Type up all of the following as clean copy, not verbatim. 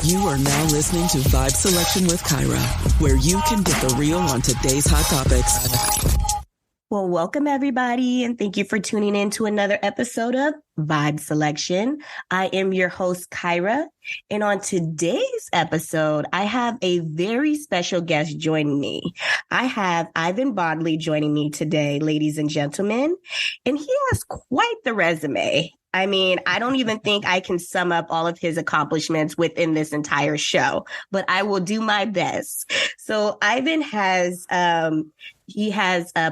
You are now listening to Vibe Selection with Kyra, where you can get the real on today's hot topics. Well, welcome everybody, and thank you for tuning in to another episode of Vibe Selection. I am your host, Kyra, and on today's episode, I have a very special guest joining me. I have Ivan Bodley joining me today, ladies and gentlemen, and he has quite the resume. I mean, I don't even think I can sum up all of his accomplishments within this entire show, but I will do my best. So Ivan has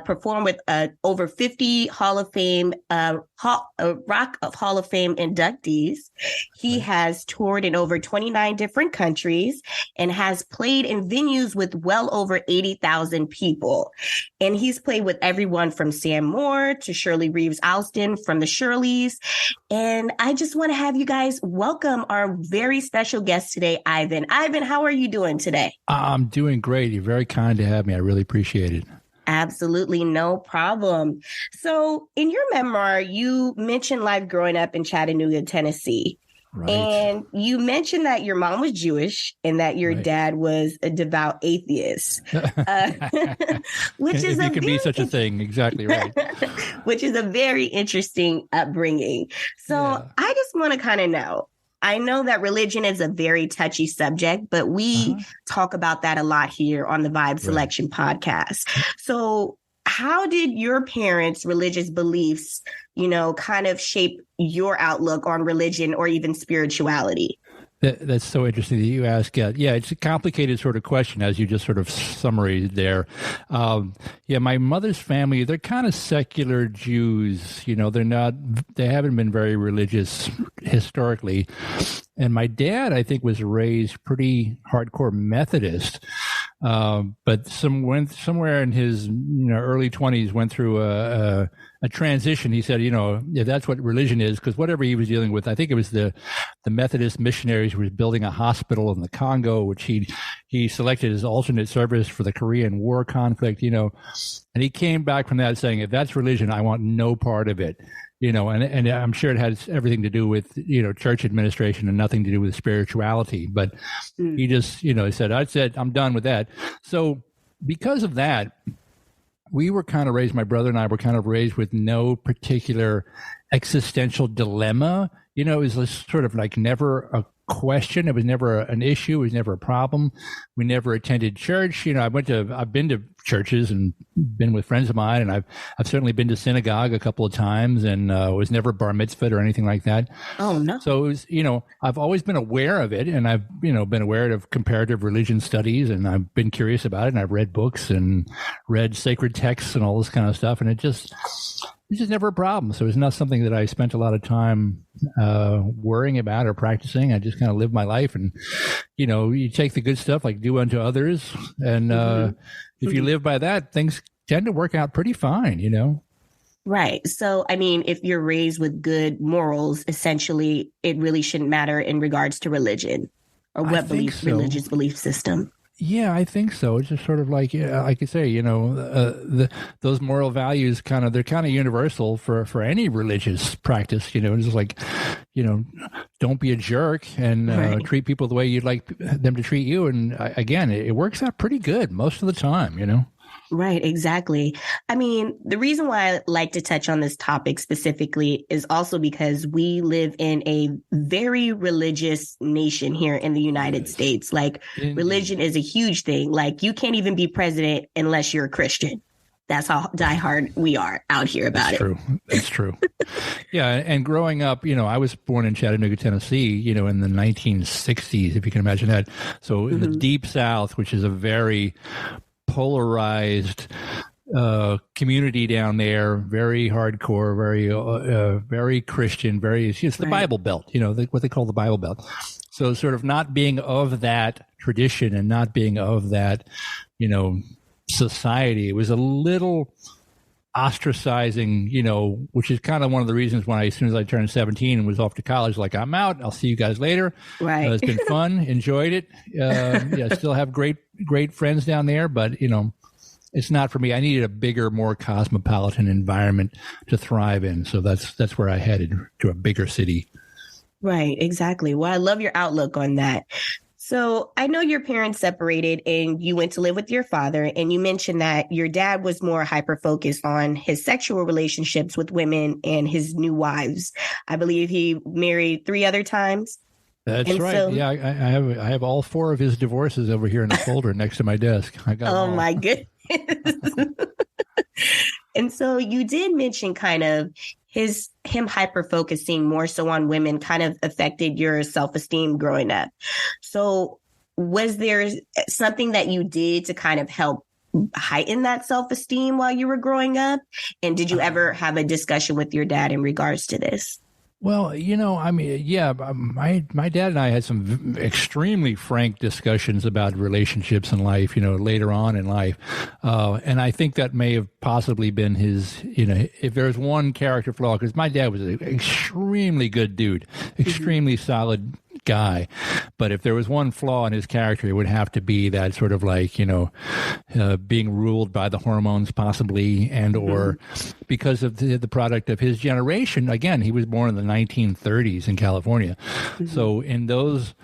performed with over 50 Hall of Fame, Rock of Hall of Fame inductees. He has toured in over 29 different countries and has played in venues with well over 80,000 people. And he's played with everyone from Sam Moore to Shirley Reeves Alston from the Shirelles. And I just want to have you guys welcome our very special guest today, Ivan. Ivan, how are you doing today? I'm doing great. You're very kind to have me. I really appreciate it. Absolutely, no problem. So in your memoir, you mentioned life growing up in Chattanooga, Tennessee. Right. And you mentioned that your mom was Jewish and that your dad was a devout atheist, which is it could be such a thing. Exactly right. Which is a very interesting upbringing. So I just want to kind of know. I know that religion is a very touchy subject, but we talk about that a lot here on the Vibe Selection podcast. So how did your parents' religious beliefs, kind of shape your outlook on religion or even spirituality? That's so interesting that you ask. Yeah, it's a complicated sort of question, as you just sort of summarized there. My mother's family, they're kind of secular Jews. They haven't been very religious historically. And my dad, I think, was raised pretty hardcore Methodist. But somewhere in his early 20s went through a transition. He said, if that's what religion is, because whatever he was dealing with, I think it was the Methodist missionaries who was building a hospital in the Congo, which he selected as alternate service for the Korean War conflict, and he came back from that saying, if that's religion, I want no part of it. And I'm sure it has everything to do with, church administration and nothing to do with spirituality. But he just, he said, I'm done with that. So because of that, we were kind of raised, my brother and I were kind of raised with no particular existential dilemma. It was sort of like never a question. It was never an issue. It was never a problem. We never attended church. I've been to churches and been with friends of mine, and I've certainly been to synagogue a couple of times, and was never bar mitzvahed or anything like that. Oh no! So it was, I've always been aware of it, and I've been aware of comparative religion studies, and I've been curious about it, and I've read books and read sacred texts and all this kind of stuff, and it's just never a problem. So it's not something that I spent a lot of time worrying about or practicing. I just kind of live my life, and you take the good stuff like do unto others, and if you live by that, things tend to work out pretty fine. Right. So, I mean, if you're raised with good morals, essentially, it really shouldn't matter in regards to religion or what religious belief system. Yeah, I think so. It's just sort of like I say, those moral values they're kind of universal for any religious practice. It's just like, don't be a jerk and treat people the way you'd like them to treat you. And again, it works out pretty good most of the time. Right, exactly. I mean, the reason why I like to touch on this topic specifically is also because we live in a very religious nation here in the United States. Like, religion is a huge thing. Like, you can't even be president unless you're a Christian. That's how diehard we are out here about it. That's true. Yeah. And growing up, I was born in Chattanooga, Tennessee, in the 1960s, if you can imagine that. So in the Deep South, which is a very polarized community down there, very hardcore, very Christian, it's the Bible Belt, what they call the Bible Belt. So sort of not being of that tradition and not being of that, society, it was a little ostracizing, which is kind of one of the reasons why as soon as I turned 17 and was off to college, like, I'm out, I'll see you guys later. Right. It's been fun, enjoyed it. Still have great friends down there, but it's not for me. I needed a bigger, more cosmopolitan environment to thrive in. So that's where I headed, to a bigger city. Right, exactly. Well, I love your outlook on that. So I know your parents separated and you went to live with your father, and you mentioned that your dad was more hyper focused on his sexual relationships with women and his new wives. I believe he married 3 other times. That's And right. so, Yeah, I have all 4 of his divorces over here in a folder next to my desk. I got them oh all. my goodness. And so you did mention kind of him hyper focusing more so on women kind of affected your self-esteem growing up. So was there something that you did to kind of help heighten that self-esteem while you were growing up? And did you ever have a discussion with your dad in regards to this? Well, I mean, yeah, my dad and I had some extremely frank discussions about relationships in life, later on in life. And I think that may have possibly been his, if there's one character flaw, because my dad was an extremely good dude, extremely solid guy. But if there was one flaw in his character, it would have to be that sort of like, being ruled by the hormones possibly, and or because of the product of his generation. Again, he was born in the 1930s in California. So in those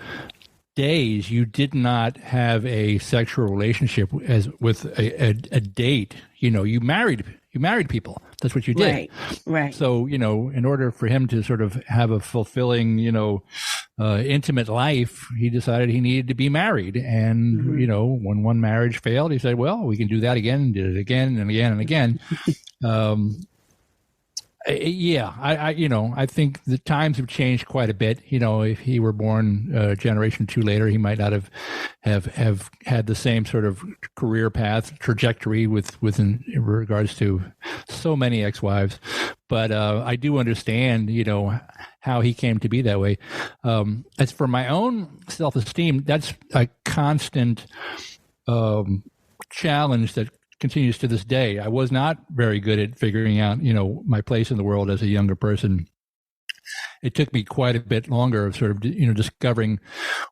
days, you did not have a sexual relationship with a date. You married people. That's what you did. Right. So, in order for him to sort of have a fulfilling, intimate life, he decided he needed to be married. And, when one marriage failed, he said, well, we can do that again, did it again and again and again. I think the times have changed quite a bit. If he were born a generation or 2 later, he might not have had the same sort of career path trajectory with in regards to so many ex-wives. But I do understand, how he came to be that way. As for my own self-esteem, that's a constant challenge that continues to this day. I was not very good at figuring out, my place in the world as a younger person. It took me quite a bit longer of sort of, discovering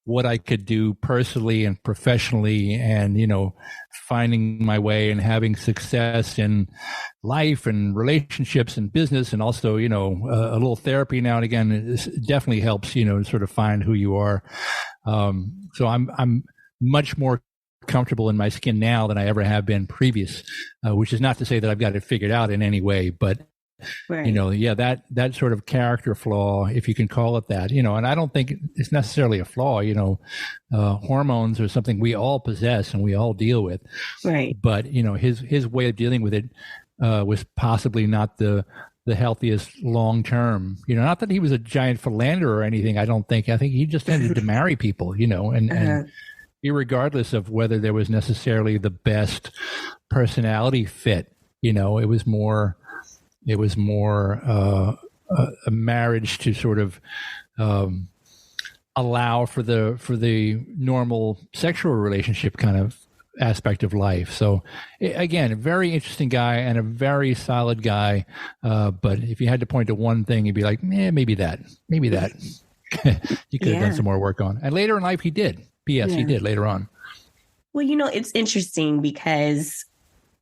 what I could do personally and professionally, and, finding my way and having success in life and relationships and business. And also, a little therapy now and again definitely helps, to sort of find who you are. So I'm much more comfortable in my skin now than I ever have been previous, which is not to say that I've got it figured out in any way, but right. That sort of character flaw, if you can call it that, and I don't think it's necessarily a flaw. Hormones are something we all possess and we all deal with, right? But his way of dealing with it was possibly not the healthiest long term. Not that he was a giant philanderer or anything. I think he just tended to marry people, and irregardless of whether there was necessarily the best personality fit. It was more a marriage to sort of allow for the normal sexual relationship kind of aspect of life. So again, a very interesting guy and a very solid guy. But if you had to point to one thing, you'd be like, maybe that you could have done some more work on. And later in life, he did. P.S. He did later on. Well, it's interesting because,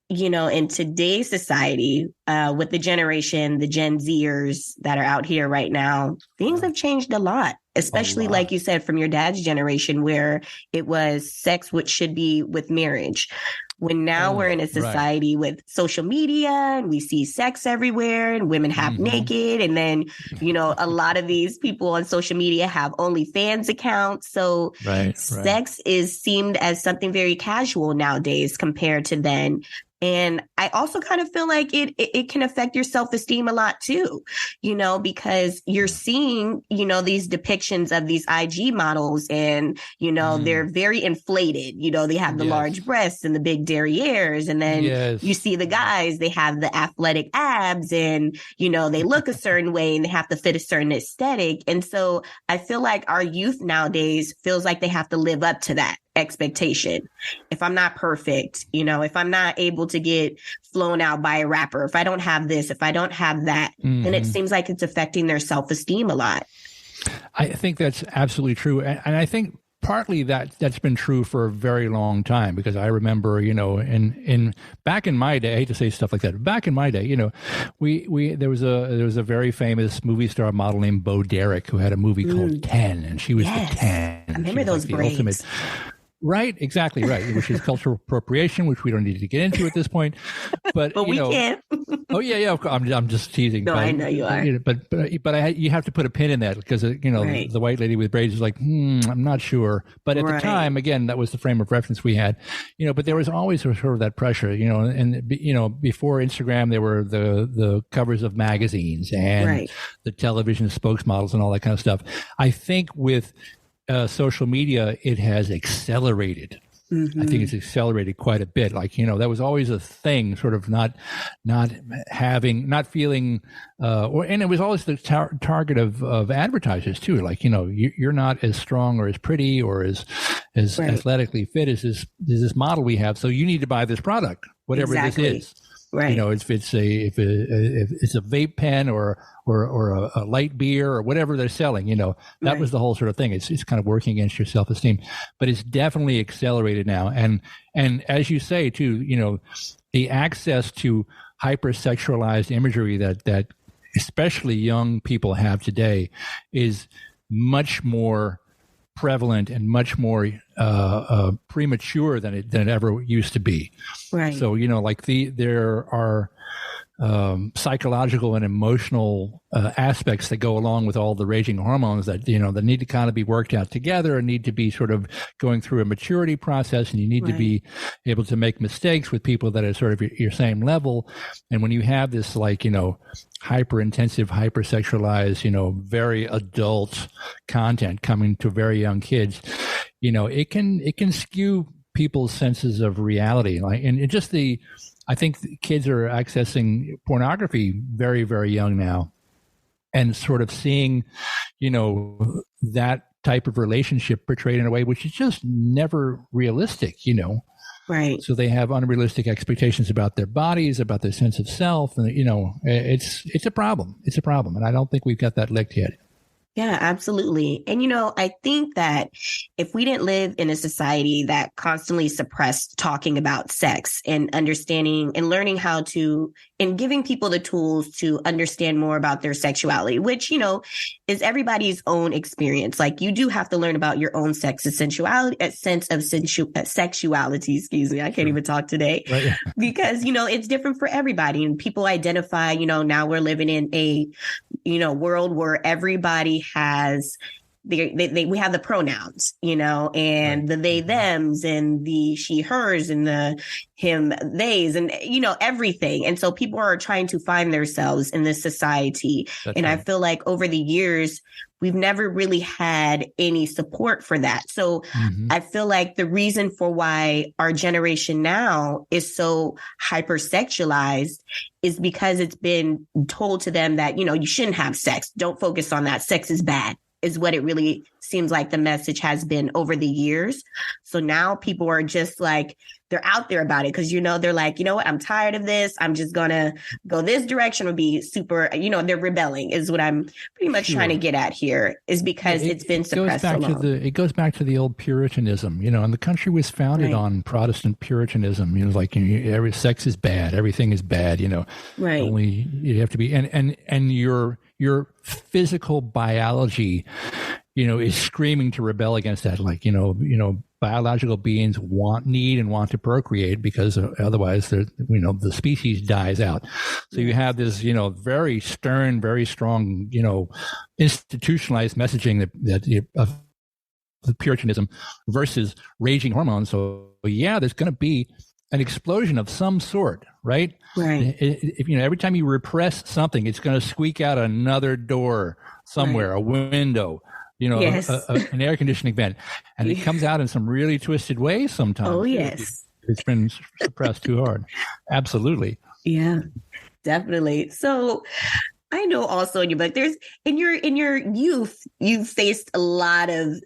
in today's society, with the generation, the Gen Zers that are out here right now, things have changed a lot, especially like you said, from your dad's generation, where it was sex, which should be with marriage. When now we're in a society with social media and we see sex everywhere and women half naked. And then, a lot of these people on social media have OnlyFans accounts. So sex is seemed as something very casual nowadays compared to then. And I also kind of feel like it can affect your self-esteem a lot too, because you're seeing, these depictions of these IG models and, they're very inflated. They have the large breasts and the big derrieres. And then you see the guys, they have the athletic abs and, they look a certain way and they have to fit a certain aesthetic. And so I feel like our youth nowadays feels like they have to live up to that expectation. If I'm not perfect, if I'm not able to get flown out by a rapper, if I don't have this, if I don't have that, then it seems like it's affecting their self-esteem a lot. I think that's absolutely true. And I think partly that's been true for a very long time, because I remember, in back in my day, I hate to say stuff like that. Back in my day, there was a very famous movie star model named Bo Derek who had a movie called 10, and she was the 10. I remember those braids. Right, exactly right, which is cultural appropriation, which we don't need to get into at this point. But we can. Oh yeah. Of course, I'm just teasing. No, I know you are. But you have to put a pin in that, because Right. the white lady with braids is like, I'm not sure. But at the time, again, that was the frame of reference we had. But there was always sort of that pressure. And before Instagram, there were the covers of magazines and the television spokesmodels and all that kind of stuff. I think with social media, it has accelerated. I think it's accelerated quite a bit. Like, that was always a thing, sort of not feeling, and it was always the target of advertisers too. Like, you're not as strong or as pretty or as athletically fit as this model we have, so you need to buy this product, whatever this is. Right. If it's a vape pen or a light beer or whatever they're selling, that was the whole sort of thing. It's kind of working against your self-esteem, but it's definitely accelerated now. And as you say too, the access to hypersexualized imagery that especially young people have today is much more prevalent and much more premature than it ever used to be. Right. So there are psychological and emotional aspects that go along with all the raging hormones that that need to kind of be worked out together and need to be sort of going through a maturity process, and you need to be able to make mistakes with people that are sort of your same level. And when you have this hyper intensive, hyper sexualized, very adult content coming to very young kids, it can skew people's senses of reality. I think kids are accessing pornography very, very young now, and sort of seeing, that type of relationship portrayed in a way which is just never realistic, Right. So they have unrealistic expectations about their bodies, about their sense of self, and it's a problem. It's a problem, and I don't think we've got that licked yet. Yeah, absolutely. And, I think that if we didn't live in a society that constantly suppressed talking about sex and understanding and learning how to, and giving people the tools to understand more about their sexuality, which, is everybody's own experience. Like, you do have to learn about your own sex and sensuality, a sense of sexuality, excuse me. I can't even talk today because, it's different for everybody, and people identify, now we're living in a, world where everybody has we have the pronouns, and the they thems and the she hers and the him theys and everything. And so people are trying to find themselves in this society. That's I feel like over the years we've never really had any support for that. So I feel like the reason for why our generation now is so hypersexualized is because it's been told to them that, you shouldn't have sex. Don't focus on that. Sex is bad, is what it really seems like the message has been over the years. So now people are just like, they're out there about it because, they're like, what, I'm tired of this. I'm just going to go this direction or be super, they're rebelling is what I'm pretty much trying to get at here, is because it's been suppressed so long. It goes back to the old Puritanism, and the country was founded on Protestant Puritanism, every sex is bad. Everything is bad, Right. Only you have to be, and your physical biology, is screaming to rebel against that. Like, biological beings need and want to procreate because otherwise the species dies out. So you have this, very stern, very strong, institutionalized messaging that of the Puritanism versus raging hormones. So there's going to be an explosion of some sort, right? Right. If every time you repress something, it's going to squeak out another door somewhere, a window, an air conditioning vent, and it comes out in some really twisted ways sometimes. Oh, yes. It's been suppressed too hard. Absolutely. Yeah, definitely. So I know also in your book, in your youth, you faced a lot of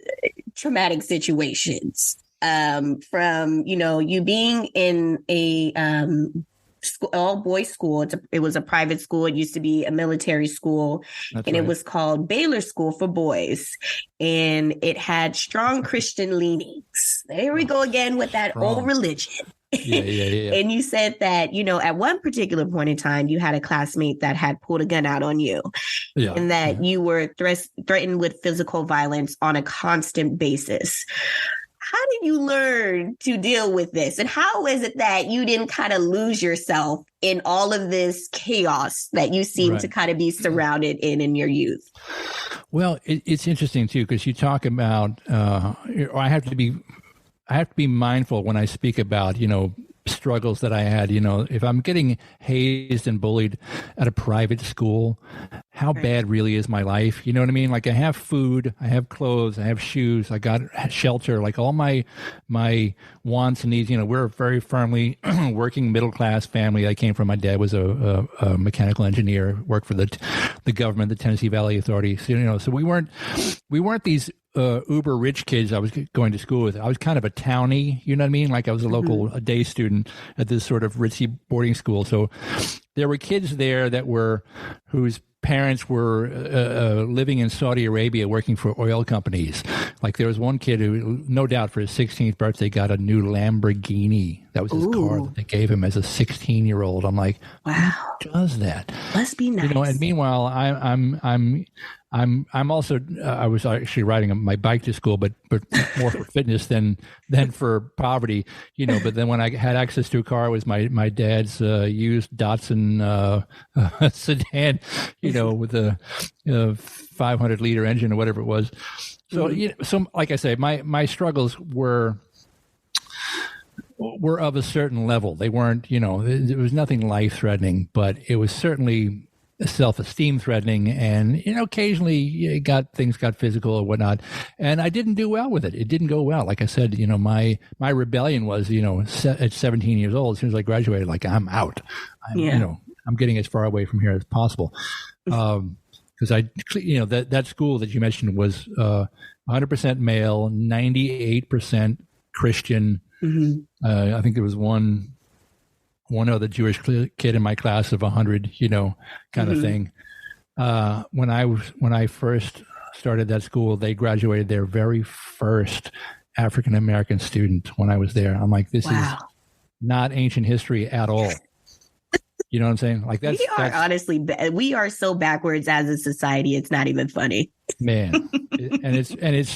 traumatic situations. From, you being in a all boys school. It was a private school. It used to be a military school. That's and right. It was called Baylor School for Boys. And it had strong Christian leanings. There we go again with that old religion. Yeah. And you said that, at one particular point in time, you had a classmate that had pulled a gun out on you, and that you were threatened with physical violence on a constant basis. How did you learn to deal with this? And how is it that you didn't kind of lose yourself in all of this chaos that you seem to kind of be surrounded in your youth? Well, it's interesting, too, because you talk about I have to be mindful when I speak about, struggles that I had. If I'm getting hazed and bullied at a private school, how bad really is my life? You know what I mean? Like, I have food, I have clothes, I have shoes, I got shelter, like all my wants and needs. We're a very firmly working middle class family. I came from, my dad was a mechanical engineer, worked for the government, the Tennessee Valley Authority. So we weren't these uber rich kids I was going to school with. I was kind of a townie, you know what I mean? Like, I was a local a day student at this sort of ritzy boarding school. So there were kids there whose parents were living in Saudi Arabia working for oil companies. Like, there was one kid who, no doubt, for his 16th birthday got a new Lamborghini. That was his car that they gave him as a 16-year-old. I'm like, wow, who does that? Must be nice. And meanwhile, I'm also I was actually riding my bike to school, but more for fitness than for poverty, But then when I had access to a car, it was my dad's used Datsun sedan, with a 500-liter engine or whatever it was. So so like I say, my struggles were of a certain level. They weren't, it was nothing life-threatening, but it was certainly self-esteem threatening, and occasionally things got physical or whatnot, and I didn't do well with it. It didn't go well. Like I said, my rebellion was, at 17 years old, as soon as I graduated, like, I'm out. I'm getting as far away from here as possible, because that school that you mentioned was 100% male, 98% Christian. I think there was one other Jewish kid in my class of 100, kind of thing. When I first started that school, they graduated their very first African American student when I was there. I'm like, this is not ancient history at all. You know what I'm saying? Like, that's honestly, we are so backwards as a society. It's not even funny, man. it's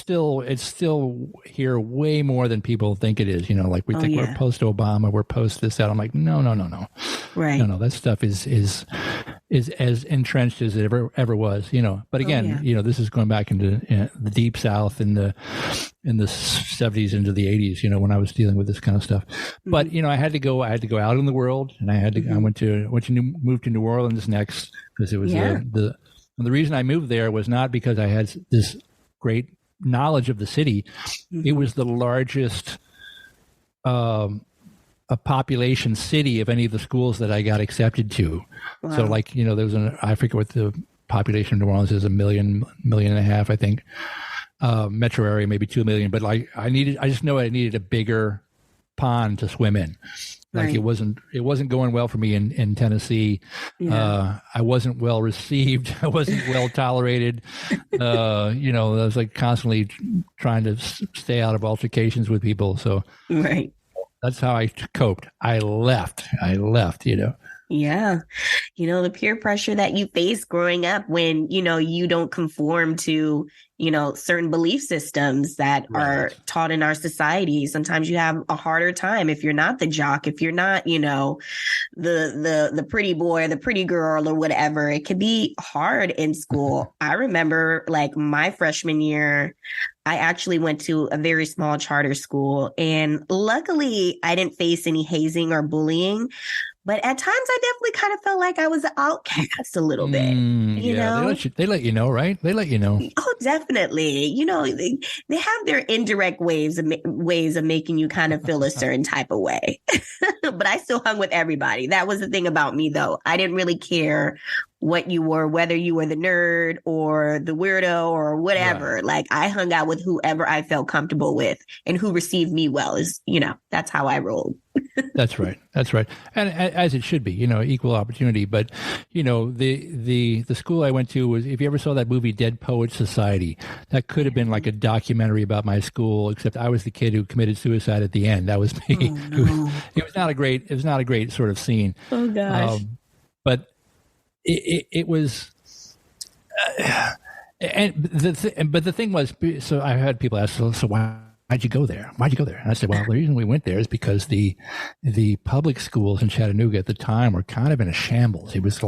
still here way more than people think it is. Like, we think we're post Obama, we're post this, that. I'm like, no. Right. No, that stuff is as entrenched as it ever was. But again, this is going back into the deep South in the 70s into the 80s. When I was dealing with this kind of stuff. But I had to go out in the world, and I moved to New Orleans next, because it was the reason I moved there was not because I had this great knowledge of the city. It was the largest a population city of any of the schools that I got accepted to. Wow. So, like, there was I forget what the population of New Orleans is, 1.5 million, I think. Metro area, maybe 2 million. But like, I just know I needed a bigger pond to swim in. Like, it wasn't going well for me in Tennessee. I wasn't well received. I wasn't well tolerated. I was like constantly trying to stay out of altercations with people. So that's how I coped. I left. Yeah. The peer pressure that you face growing up when, you don't conform to, certain belief systems that are taught in our society. Sometimes you have a harder time if you're not the jock, if you're not, the pretty boy, the pretty girl or whatever. It can be hard in school. I remember, like, my freshman year, I actually went to a very small charter school, and luckily I didn't face any hazing or bullying. But at times, I definitely kind of felt like I was an outcast a little bit. You know, they let you know, right? They let you know. Oh, definitely. They have their indirect ways of making you kind of feel a certain type of way. But I still hung with everybody. That was the thing about me, though. I didn't really care what you were, whether you were the nerd or the weirdo or whatever. Right. Like, I hung out with whoever I felt comfortable with and who received me well. That's how I rolled. That's right. That's right. And as it should be, equal opportunity. But, the school I went to was, if you ever saw that movie Dead Poets Society, that could have been like a documentary about my school, except I was the kid who committed suicide at the end. That was me. Oh, no. It was not a great sort of scene. Oh gosh. But it was, but the thing was, so I had people ask, so why'd you go there? Why'd you go there? And I said, well, the reason we went there is because the public schools in Chattanooga at the time were kind of in a shambles. It was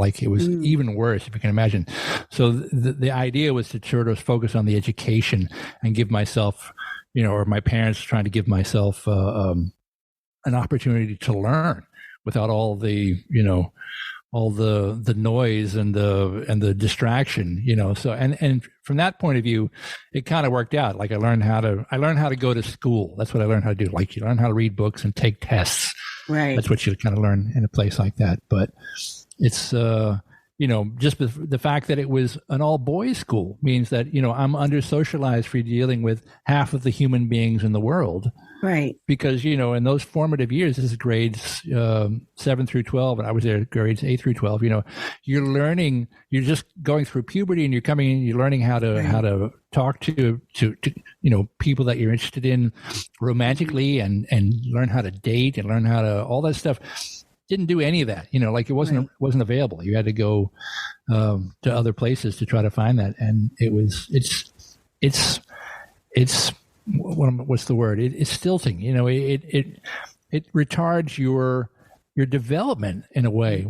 even worse, if you can imagine. So the idea was to sort of focus on the education and give myself, or my parents trying to give myself an opportunity to learn without all the, all the noise and the distraction, So and from that point of view, it kind of worked out. Like I learned how to go to school. That's what I learned how to do. Like you learn how to read books and take tests. Right. That's what you kind of learn in a place like that. But it's just the fact that it was an all boys school means that I'm under socialized for dealing with half of the human beings in the world. Right. Because, in those formative years, this is grades 7 through 12, and I was there grades 8 through 12, you're learning, you're just going through puberty and you're learning how to talk to people that you're interested in romantically and learn how to date and learn how to, all that stuff. Didn't do any of that, like it wasn't available. You had to go to other places to try to find that. And it's what's the word? It's stilting. It retards your development in a way.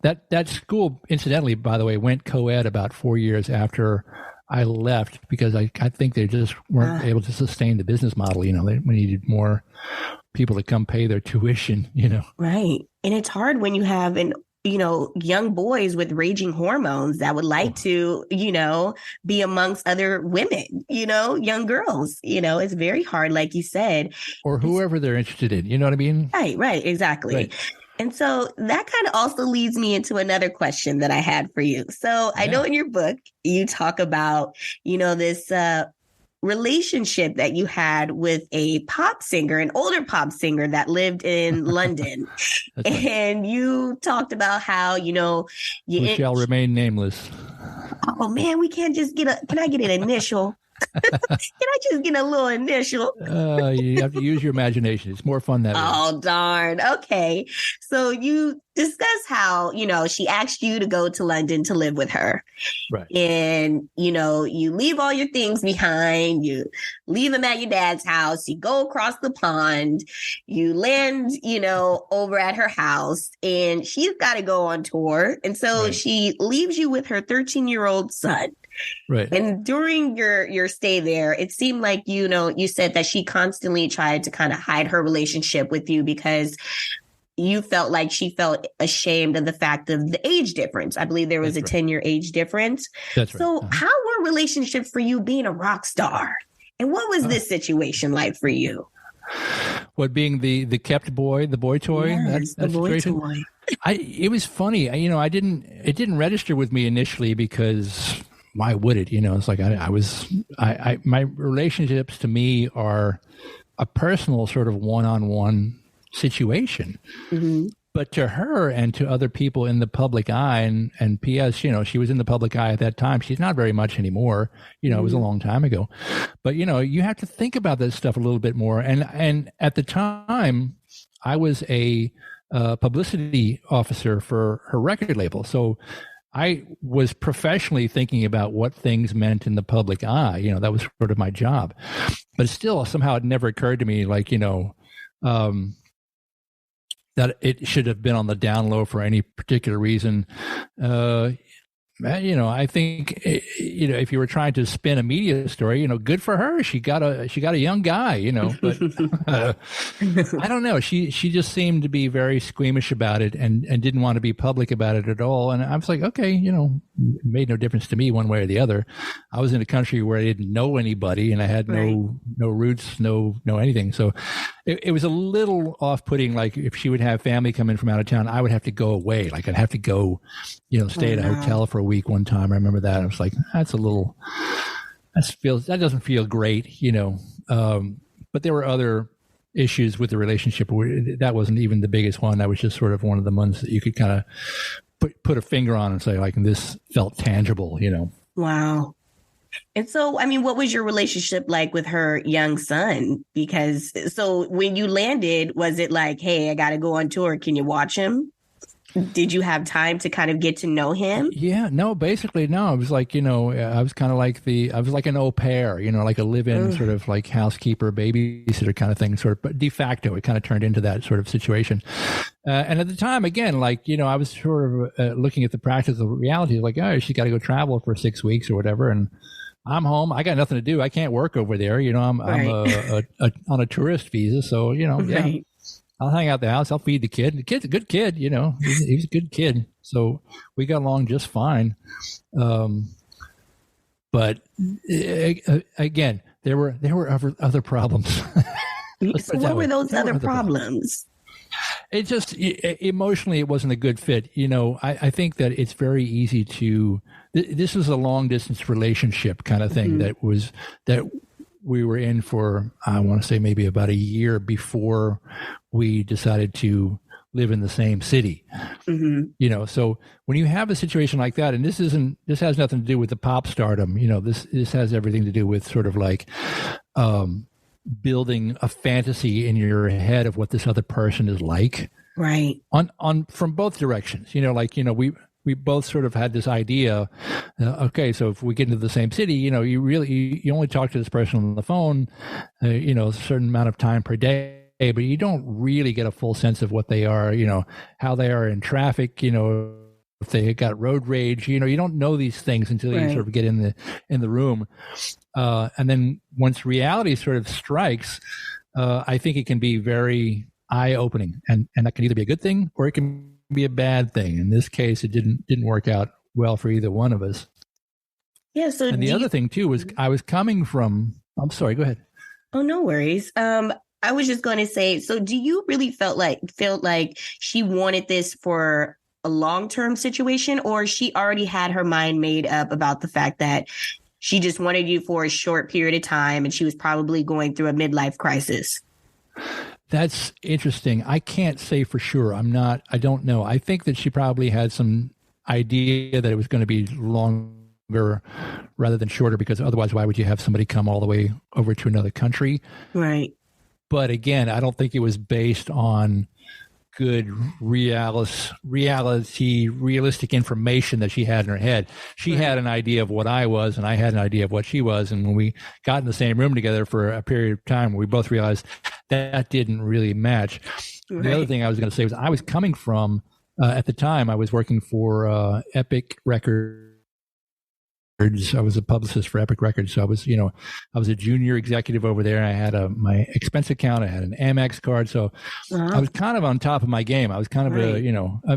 That school, incidentally, by the way, went co-ed about 4 years after I left because I think they just weren't able to sustain the business model. They needed more people to come pay their tuition. Right, and it's hard when you have young boys with raging hormones that would like to, be amongst other women, young girls, it's very hard, like you said. Or whoever they're interested in, you know what I mean? Right, exactly. Right. And so that kind of also leads me into another question that I had for you. So I know in your book, you talk about, this relationship that you had with a pop singer, an older pop singer that lived in London. And you talked about how, who shall remain nameless. Oh man, we can't just can I get an initial? Can I just get a little initial? You have to use your imagination. It's more fun that way. Oh, darn. Okay. So you discuss how, she asked you to go to London to live with her. Right. And, you leave all your things behind. You leave them at your dad's house. You go across the pond. You land, over at her house. And she's got to go on tour. And so she leaves you with her 13-year-old son. Right. And during your stay there, it seemed like, you said that she constantly tried to kind of hide her relationship with you because you felt like she felt ashamed of the fact of the age difference. I believe there was a 10-year age difference. That's right. So how were relationships for you being a rock star? And what was this situation like for you? What, being the kept boy, the boy toy? Yes, the boy toy. It was funny. It didn't register with me initially because why would it? It's like my relationships to me are a personal sort of one-on-one situation. Mm-hmm. But to her and to other people in the public eye, and P.S., she was in the public eye at that time. She's not very much anymore. It was a long time ago. But, you have to think about this stuff a little bit more. And at the time, I was a publicity officer for her record label. So I was professionally thinking about what things meant in the public eye. That was sort of my job. But still, somehow it never occurred to me, like, that it should have been on the down low for any particular reason. I think, if you were trying to spin a media story, good for her. She got a young guy, but I don't know. She just seemed to be very squeamish about it and didn't want to be public about it at all. And I was like, okay, it made no difference to me one way or the other. I was in a country where I didn't know anybody and I had no roots, no anything. So it was a little off-putting. Like if she would have family come in from out of town, I would have to go away. Like I'd have to go, stay at a hotel for a week one time. I remember that. I was like, that doesn't feel great, but there were other issues with the relationship. That wasn't even the biggest one. That was just sort of one of the ones that you could kind of put a finger on and say, like, this felt tangible, Wow. And so, I mean, what was your relationship like with her young son? Because so when you landed, was it like, hey, I got to go on tour. Can you watch him? Did you have time to kind of get to know him? Yeah, no, basically, no. It was like, I was kind of like I was like an au pair, like a live-in sort of like housekeeper, babysitter kind of thing, sort of, but de facto, it kind of turned into that sort of situation. And at the time, again, like, I was sort of looking at the practical reality, like, oh, she's got to go travel for 6 weeks or whatever. And I'm home. I got nothing to do. I can't work over there. I'm on a tourist visa. So, yeah. Right. I'll hang out at the house. I'll feed the kid. The kid's a good kid, He's a good kid. So we got along just fine. But again, there were other problems. So what were those other problems? It just emotionally, it wasn't a good fit. I think that it's very easy to. This was a long distance relationship kind of thing that we were in for, I want to say maybe about a year before we decided to live in the same city. So when you have a situation like that, and this has nothing to do with the pop stardom, this has everything to do with sort of like, building a fantasy in your head of what this other person is like. Right. On from both directions, we both sort of had this idea. Okay, so if we get into the same city, you only talk to this person on the phone, a certain amount of time per day, but you don't really get a full sense of what they are, how they are in traffic, if they got road rage, you don't know these things until you sort of get in the room. And then once reality sort of strikes, I think it can be very eye-opening, and that can either be a good thing or it can be a bad thing. In this case, it didn't work out well for either one of us. Yeah. So, and the other thing too was I was coming from. I'm sorry. Go ahead. Oh, no worries. I was just going to say. So, do you really felt like she wanted this for a long-term situation, or she already had her mind made up about the fact that she just wanted you for a short period of time, and she was probably going through a midlife crisis? That's interesting. I can't say for sure. I don't know. I think that she probably had some idea that it was going to be longer rather than shorter, because otherwise, why would you have somebody come all the way over to another country? Right. But again, I don't think it was based on good realistic information that she had in her head. She had an idea of what I was, and I had an idea of what she was. And when we got in the same room together for a period of time, we both realized that didn't really match. Right. The other thing I was going to say was I was coming from, at the time, I was working for Epic Records. I was a publicist for Epic Records. So I was a junior executive over there. I had my expense account. I had an Amex card. So I was kind of on top of my game. I was kind of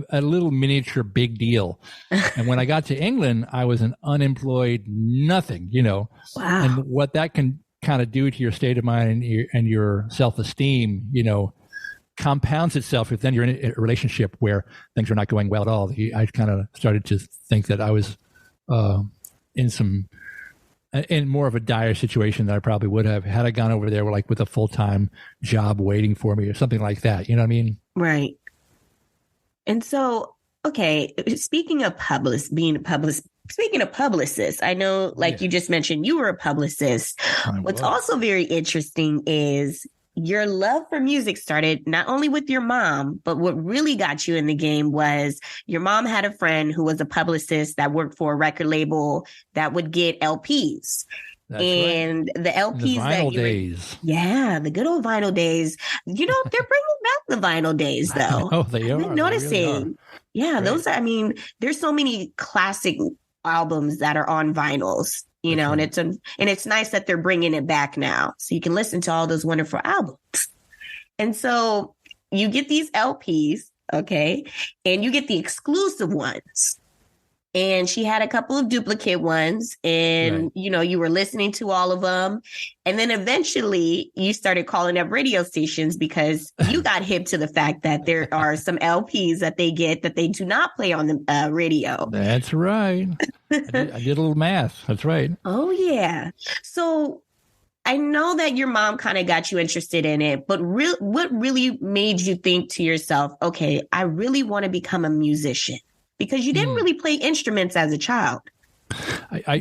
a little miniature big deal. And when I got to England, I was an unemployed nothing, Wow. And what that can kind of do to your state of mind and your self-esteem, compounds itself if then you're in a relationship where things are not going well at all. I kind of started to think that I was, in more of a dire situation than I probably would have had I gone over there with a full-time job waiting for me or something like that. You know what I mean? Right. And so, okay, speaking of publicists, I know, you just mentioned, you were a publicist. What's also very interesting is your love for music started not only with your mom, but what really got you in the game was your mom had a friend who was a publicist that worked for a record label that would get LPs. That's and right. The LPs the vinyl days. Yeah, the good old vinyl days. They're bringing back the vinyl days, though. Oh, they are. I've been noticing. Really yeah, right. Those are, there's so many classic albums that are on vinyls. And it's nice that they're bringing it back now, so you can listen to all those wonderful albums. And so you get these LPs, okay, and you get the exclusive ones. And she had a couple of duplicate ones, and you were listening to all of them. And then eventually you started calling up radio stations because you got hip to the fact that there are some LPs that they get that they do not play on the radio. That's right. I did a little math. That's right. Oh, yeah. So I know that your mom kind of got you interested in it, but what really made you think to yourself, okay, I really want to become a musician? Because you didn't really play instruments as a child.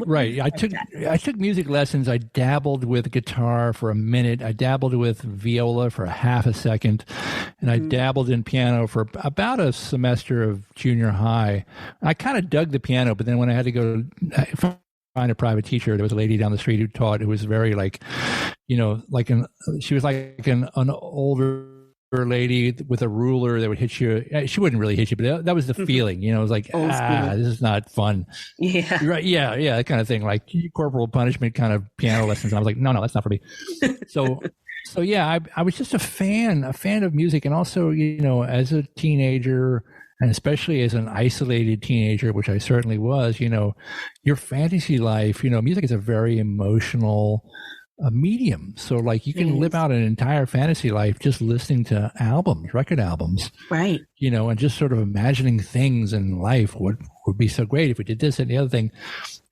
Right. I took music lessons. I dabbled with guitar for a minute. I dabbled with viola for a half a second, and I dabbled in piano for about a semester of junior high. I kind of dug the piano, but then when I had to go find a private teacher, there was a lady down the street who taught, who was very she was like an older lady with a ruler that would hit you. She wouldn't really hit you, but that was the feeling, it was like, this is not fun. Yeah. Right. Yeah. Yeah. That kind of thing, like corporal punishment kind of piano lessons. And I was like, no, that's not for me. So yeah, I was just a fan of music. And also, as a teenager, and especially as an isolated teenager, which I certainly was, your fantasy life, music is a very emotional medium. So like you can live out an entire fantasy life just listening to record albums. Right. And just sort of imagining things in life would be so great if we did this and the other thing.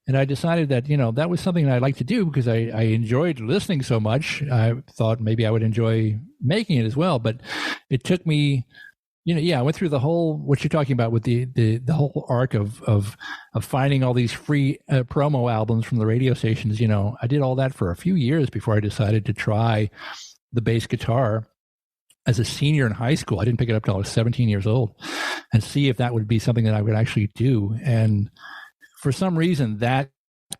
And I decided that, that was something that I'd like to do because I enjoyed listening so much. I thought maybe I would enjoy making it as well. But it took me, I went through the whole, what you're talking about with the whole arc of finding all these free promo albums from the radio stations. I did all that for a few years before I decided to try the bass guitar as a senior in high school. I didn't pick it up till I was 17 years old, and see if that would be something that I would actually do. And for some reason that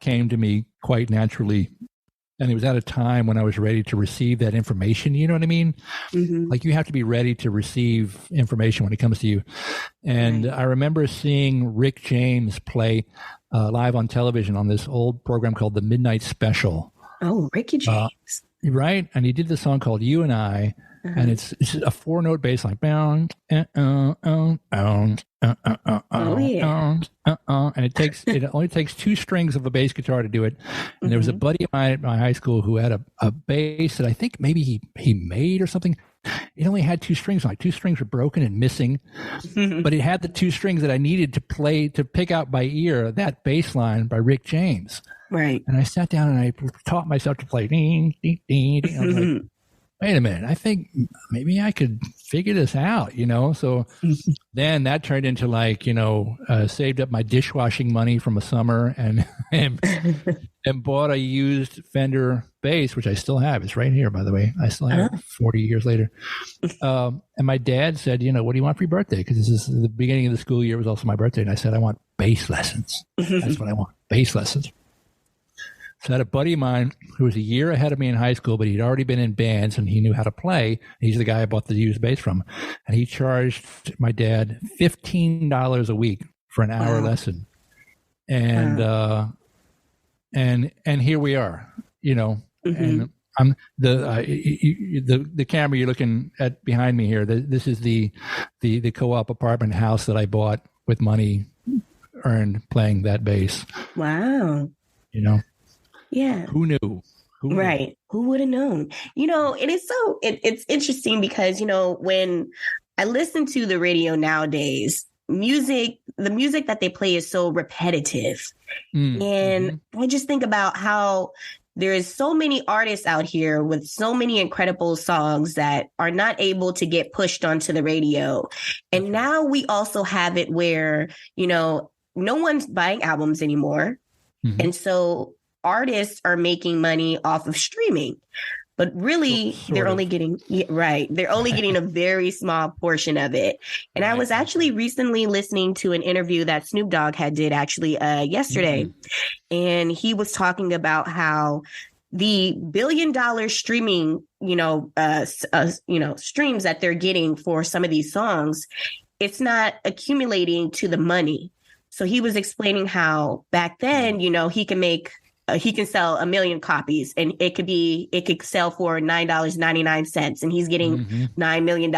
came to me quite naturally. And it was at a time when I was ready to receive that information. You know what I mean? Mm-hmm. Like you have to be ready to receive information when it comes to you. And I remember seeing Rick James play live on television on this old program called The Midnight Special. Oh, Ricky James. Right. And he did this song called You and I. And it's a 4-note bass line. And it only takes 2 strings of a bass guitar to do it. And there was a buddy of mine at my high school who had a bass that I think maybe he made or something. It only had 2 strings. Like 2 strings were broken and missing, but it had the 2 strings that I needed to pick out by ear that bass line by Rick James. Right. And I sat down and I taught myself to play ding, ding, ding, ding. I was like, wait a minute, I think maybe I could figure this out, So then that turned into saved up my dishwashing money from a summer and bought a used Fender bass, which I still have. It's right here, by the way. I still have it 40 years later. And my dad said, what do you want for your birthday? Because this is the beginning of the school year. It was also my birthday. And I said, I want bass lessons. That's what I want, bass lessons. So I had a buddy of mine who was a year ahead of me in high school, but he'd already been in bands and he knew how to play. He's the guy I bought the used bass from. And he charged my dad $15 a week for an hour lesson. And and here we are, and I'm the camera you're looking at behind me here. This is the co-op apartment house that I bought with money earned playing that bass. Wow. Yeah. Who knew? Right. Who would have known? It is it's interesting because, when I listen to the radio nowadays, the music that they play is so repetitive. And I just think about how there is so many artists out here with so many incredible songs that are not able to get pushed onto the radio. And now we also have it where, no one's buying albums anymore. And so artists are making money off of streaming, but really they're only getting a very small portion of it. And I was actually recently listening to an interview that Snoop Dogg did yesterday. And he was talking about how the $1 billion streaming, streams that they're getting for some of these songs, it's not accumulating to the money. So he was explaining how back then, he can sell 1 million copies and it could sell for $9.99 and he's getting $9 million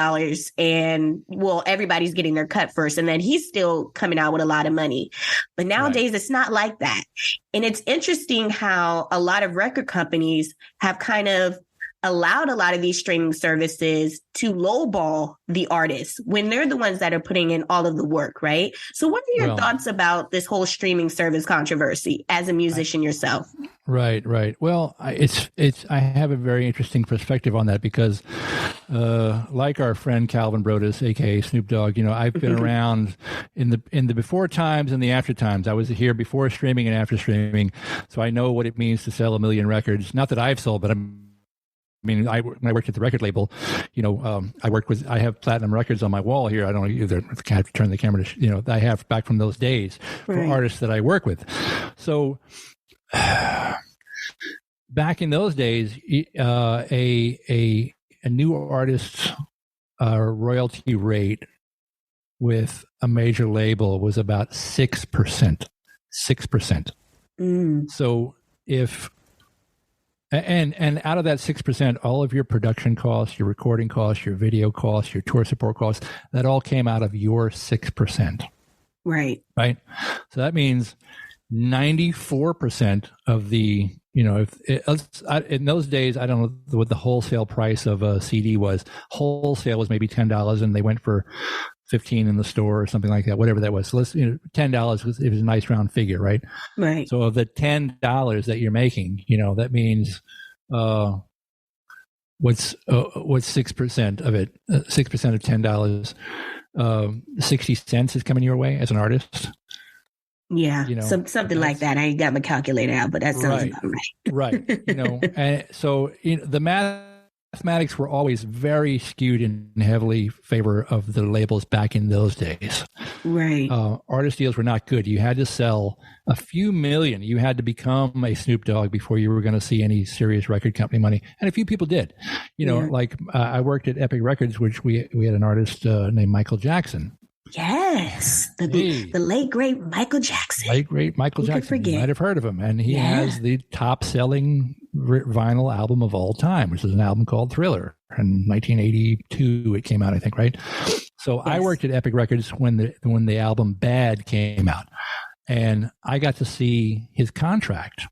and everybody's getting their cut first. And then he's still coming out with a lot of money. But nowadays it's not like that. And it's interesting how a lot of record companies have kind of allowed a lot of these streaming services to lowball the artists when they're the ones that are putting in all of the work, right? So what are your thoughts about this whole streaming service controversy as a musician yourself? Right. Well, I have a very interesting perspective on that because, like our friend Calvin Brodus, aka Snoop Dogg, I've been around in the before times and the after times. I was here before streaming and after streaming, so I know what it means to sell 1 million records. Not that I've sold, but when I worked at the record label, I have platinum records on my wall here. I don't either. I have to turn the camera to, I have back from those days for artists that I work with. So back in those days, a new artist's royalty rate with a major label was about 6%. 6%. So if And out of that 6%, all of your production costs, your recording costs, your video costs, your tour support costs, that all came out of your 6%. Right. Right. So that means 94% of the, in those days, I don't know what the wholesale price of a CD was. Wholesale was maybe $10 and they went for $15 in the store or something like that, whatever that was. So let's, $10 was a nice round figure, right? Right. So of the $10 that you're making, that means what's 6% of it? 6% of $10, 60 cents is coming your way as an artist. Yeah, something like that. I ain't got my calculator out, but that sounds about right. Right. And so the mathematics were always very skewed in heavily favor of the labels back in those days. Right. Artist deals were not good. You had to sell a few million. You had to become a Snoop Dogg before you were going to see any serious record company money. And a few people did. I worked at Epic Records, which we had an artist named Michael Jackson. Yes, the late great Michael Jackson. Late great Michael Jackson. You might have heard of him, and he has the top-selling vinyl album of all time, which is an album called Thriller. In 1982, it came out, I think, right? So yes. I worked at Epic Records when the album Bad came out, and I got to see his contract.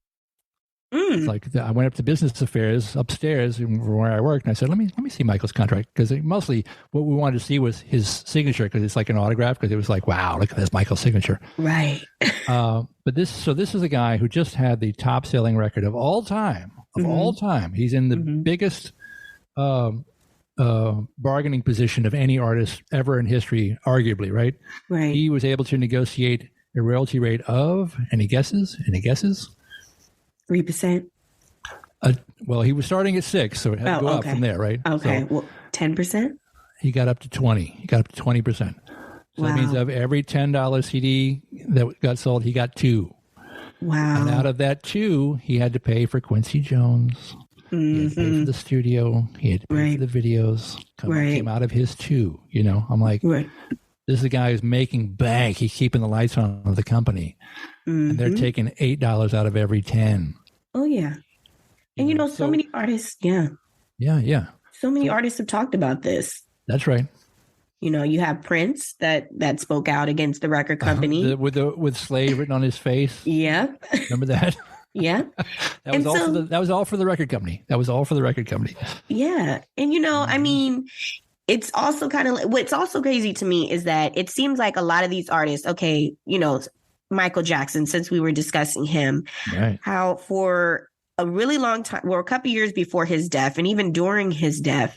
It's like I went up to business affairs upstairs where I worked, and I said, "Let me see Michael's contract," because mostly what we wanted to see was his signature, because it's like an autograph. Because it was like, "Wow, look at this Michael's signature." Right. But this is a guy who just had the top selling record of all time. All time, he's in the biggest bargaining position of any artist ever in history, arguably. Right. Right. He was able to negotiate a royalty rate of any guesses? 3%. Well, he was starting at 6, so it had to go up from there, right? Okay. So 10%? He got up to 20. He got up to 20%. So that means of every $10 CD that got sold, he got 2. Wow. And out of that 2, he had to pay for Quincy Jones. He had to pay for the studio. He had to pay for the videos. Came out of his 2. I'm like, this is a guy who's making bank. He's keeping the lights on of the company. And they're taking $8 out of every 10. Oh, yeah. And, so many artists, Yeah. So many artists have talked about this. That's right. You have Prince that spoke out against the record company. With slave written on his face. Yeah. Remember that? Yeah. That was all for the record company. Yeah. And, I mean, it's also kind of what's also crazy to me is that it seems like a lot of these artists, Michael Jackson, since we were discussing him, how for a really long time, a couple years before his death, and even during his death,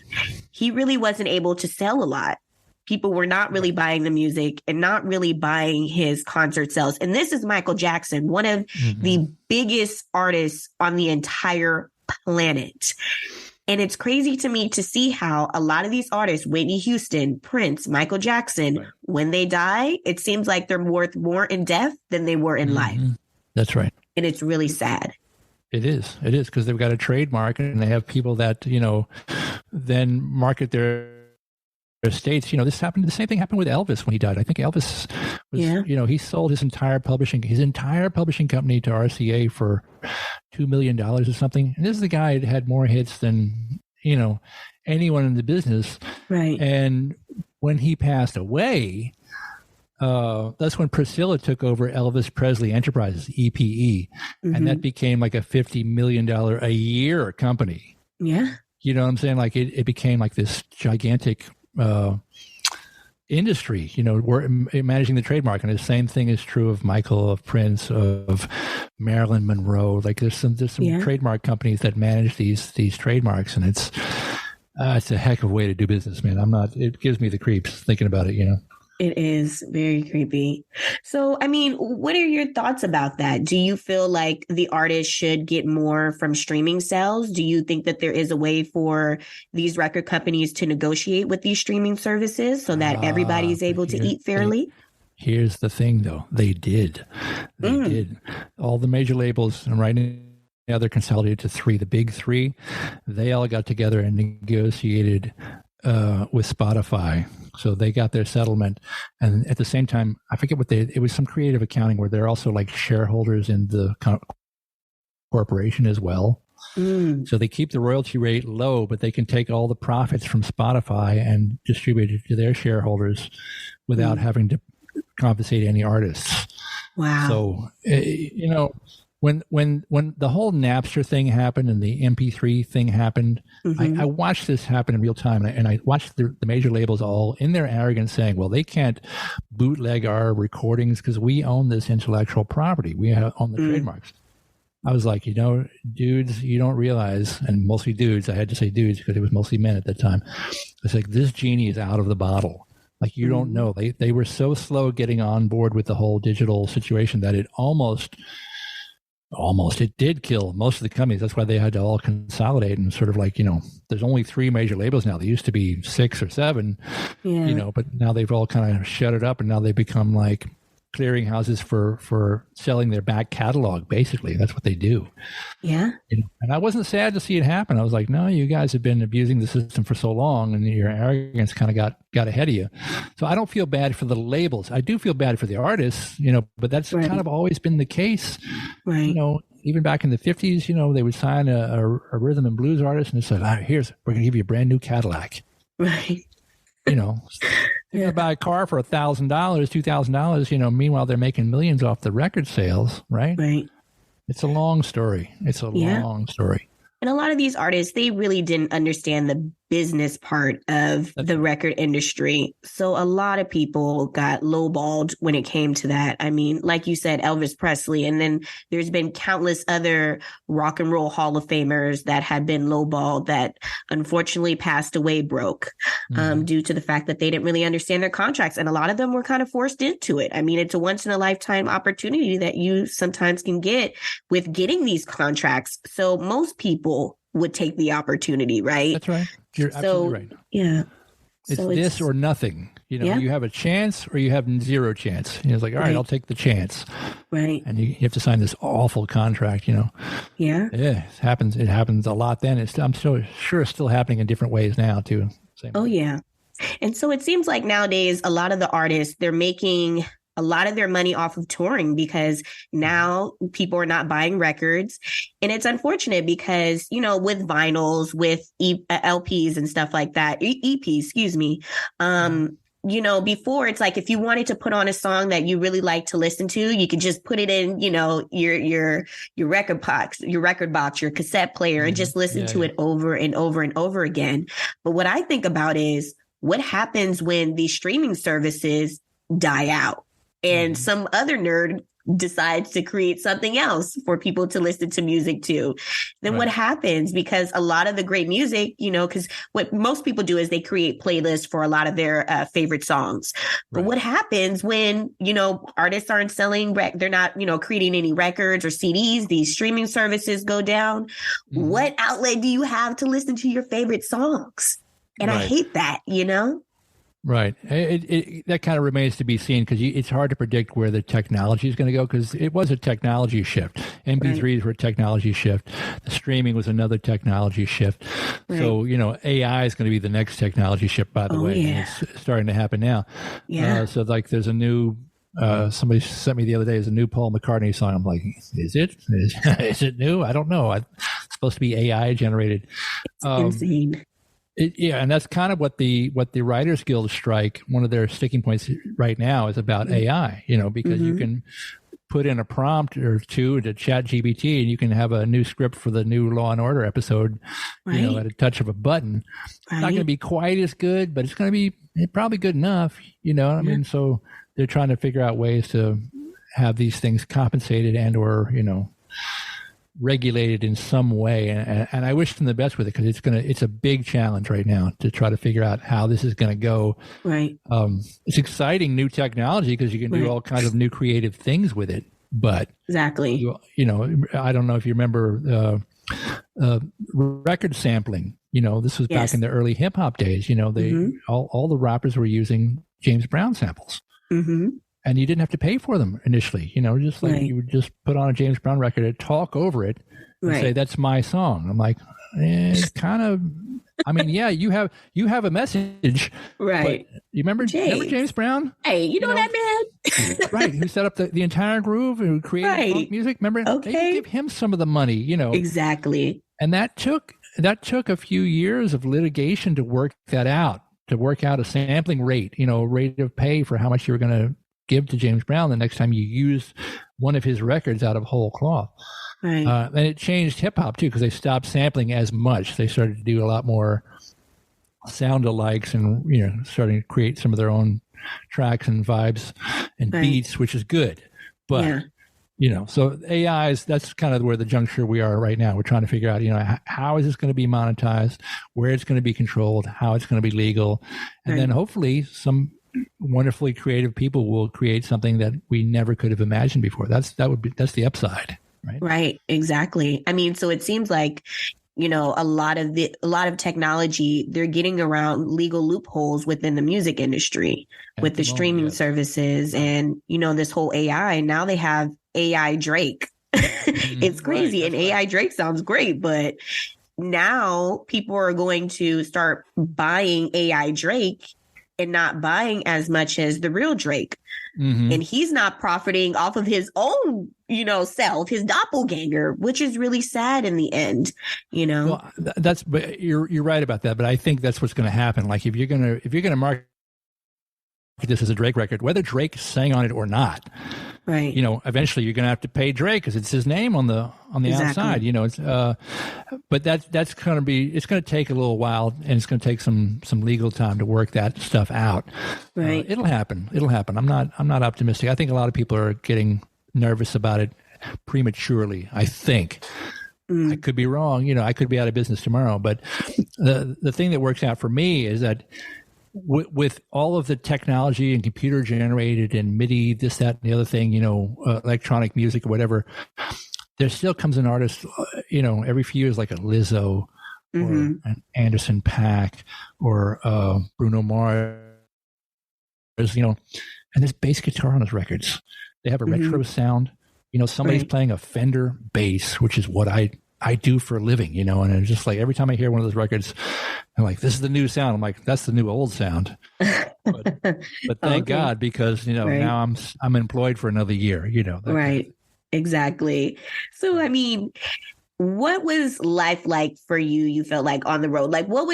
he really wasn't able to sell a lot. People were not really buying the music and not really buying his concert sales. And this is Michael Jackson, one of the biggest artists on the entire planet. And it's crazy to me to see how a lot of these artists, Whitney Houston, Prince, Michael Jackson, when they die, it seems like they're worth more in death than they were in life. That's right. And it's really sad. It is because they've got a trademark and they have people that, then market their estates. The same thing happened with Elvis when he died. I think Elvis was, he sold his entire publishing company to RCA for $2 million or something. And this is the guy that had more hits than, anyone in the business. Right. And when he passed away, that's when Priscilla took over Elvis Presley Enterprises, EPE. And that became like a $50 million a year company. Yeah. You know what I'm saying? Like it became like this gigantic industry, you know, we're managing the trademark. And the same thing is true of Michael, of Prince, of Marilyn Monroe. Like there's some trademark companies that manage these trademarks, and it's a heck of a way to do business, man. It gives me the creeps thinking about it, you know. It is very creepy. So, I mean, what are your thoughts about that? Do you feel like the artist should get more from streaming sales? Do you think that there is a way for these record companies to negotiate with these streaming services so that everybody's able to eat fairly? Here's the thing, though. They did. They did. All the major labels, and right now they're consolidated to three, the big three. They all got together and negotiated with Spotify. So they got their settlement. And at the same time, I forget it was some creative accounting where they're also like shareholders in the corporation as well. So they keep the royalty rate low, but they can take all the profits from Spotify and distribute it to their shareholders without having to compensate any artists. Wow. So, you know, when the whole Napster thing happened and the MP3 thing happened, I watched this happen in real time, and I watched the major labels all in their arrogance saying, well, they can't bootleg our recordings because we own this intellectual property. We own the trademarks. I was like, you know, dudes, you don't realize, and mostly dudes, I had to say dudes because it was mostly men at that time. It's like, this genie is out of the bottle. Like, you don't know. They were so slow getting on board with the whole digital situation that it almost it did kill most of the companies. That's why they had to all consolidate and sort of like, you know, there's only 3 major labels now. There used to be 6 or 7, you know, but now they've all kind of shut it up, and now they become like clearinghouses for selling their back catalog. Basically, that's what they do. Yeah. And I wasn't sad to see it happen. I was like, no, you guys have been abusing the system for so long, and your arrogance kind of got ahead of you. So I don't feel bad for the labels. I do feel bad for the artists, you know, but that's kind of always been the case. Right. You know, even back in the 50s, you know, they would sign a rhythm and blues artist and they said, we're going to give you a brand new Cadillac. Right. You know, you're going to buy a car for $1,000, $2,000, you know, meanwhile they're making millions off the record sales, right? Right. It's a long story. It's a long story. And a lot of these artists, they really didn't understand the business part of the record industry. So a lot of people got lowballed when it came to that. I mean, like you said, Elvis Presley, and then there's been countless other rock and roll Hall of Famers that had been lowballed that unfortunately passed away broke due to the fact that they didn't really understand their contracts. And a lot of them were kind of forced into it. I mean, it's a once in a lifetime opportunity that you sometimes can get with getting these contracts. So most people would take the opportunity, right? That's right. You're absolutely right. Yeah. It's this or nothing. You know, you have a chance or you have zero chance. You know, it's like, all right, I'll take the chance. Right. And you have to sign this awful contract, you know. Yeah. Yeah. It happens a lot then. I'm so sure it's still happening in different ways now too. Same way. Yeah. And so it seems like nowadays a lot of the artists, they're making a lot of their money off of touring because now people are not buying records. And it's unfortunate because, you know, with vinyls, with LPs and stuff like that, EPs, excuse me. You know, before it's like if you wanted to put on a song that you really like to listen to, you could just put it in, you know, your record box, your cassette player, and just listen to it over and over and over again. But what I think about is what happens when these streaming services die out and some other nerd decides to create something else for people to listen to music to. Then what happens? Because a lot of the great music, you know, because what most people do is they create playlists for a lot of their favorite songs. But what happens when, you know, artists aren't selling, they're not, you know, creating any records or CDs, these streaming services go down. What outlet do you have to listen to your favorite songs? And I hate that, you know? Right. That kind of remains to be seen because it's hard to predict where the technology is going to go because it was a technology shift. MP3s were a technology shift. The streaming was another technology shift. So, you know, AI is going to be the next technology shift, by the way. And it's starting to happen now. So, like, there's a new somebody sent me the other day, there's a new Paul McCartney song. I'm like, is it? Is it new? I don't know. It's supposed to be AI generated. It's insane. And that's kind of what the Writers Guild strike, one of their sticking points right now is about AI, you know, because you can put in a prompt or two to Chat GPT, and you can have a new script for the new Law and Order episode, at a touch of a button. Right. It's not going to be quite as good, but it's going to be probably good enough, I mean, so they're trying to figure out ways to have these things compensated and or, regulated in some way. And I wish them the best with it, because it's a big challenge right now to try to figure out how this is going to go. Right. It's exciting new technology because you can do all kinds of new creative things with it. But exactly, I don't know if you remember record sampling. This was back in the early hip hop days. They all the rappers were using James Brown samples. Mm-hmm. And you didn't have to pay for them initially, just like you would just put on a James Brown record and talk over it and say, that's my song. I'm like, it's kind of, I mean, yeah, you have a message. Right. You remember James Brown? Hey, you know that man? Right. Who set up the entire groove, who created funk music. Remember? Okay. They give him some of the money, Exactly. And that took a few years of litigation to work that out, to work out a sampling rate, rate of pay for how much you were going to give to James Brown the next time you used one of his records out of whole cloth. Right. And it changed hip hop too, because they stopped sampling as much. They started to do a lot more sound alikes and, starting to create some of their own tracks and vibes and beats, which is good. But, so AIs, that's kind of where the juncture we are right now. We're trying to figure out, how is this going to be monetized, where it's going to be controlled, how it's going to be legal. And then hopefully some wonderfully creative people will create something that we never could have imagined before. That's the upside, right? Right, exactly. I mean, so it seems like, a lot of technology, they're getting around legal loopholes within the music industry with the streaming services and, this whole AI. Now they have AI Drake. It's crazy. And AI Drake sounds great, but now people are going to start buying AI Drake and not buying as much as the real Drake. Mm-hmm. And he's not profiting off of his own, self, his doppelganger, which is really sad in the end, Well, but you're right about that. But I think that's what's going to happen. Like if you're going to market this as a Drake record, whether Drake sang on it or not, right? Eventually you're going to have to pay Drake because it's his name on the outside. It's but that's going to be, it's going to take a little while, and it's going to take some legal time to work that stuff out. Right. It'll happen. I'm not optimistic. I think a lot of people are getting nervous about it prematurely. I think. I could be wrong. I could be out of business tomorrow. But the thing that works out for me is that with all of the technology and computer generated and MIDI, this, that, and the other thing, electronic music or whatever, there still comes an artist, every few years, like a Lizzo or an Anderson .Paak or Bruno Mars, and there's bass guitar on his records. They have a retro sound. Somebody's playing a Fender bass, which is what I do for a living, and it's just like every time I hear one of those records, I'm like, this is the new sound. I'm like, that's the new old sound. But thank God, because, now I'm employed for another year, Right. Exactly. So, I mean, what was life like for you? You felt like on the road, like what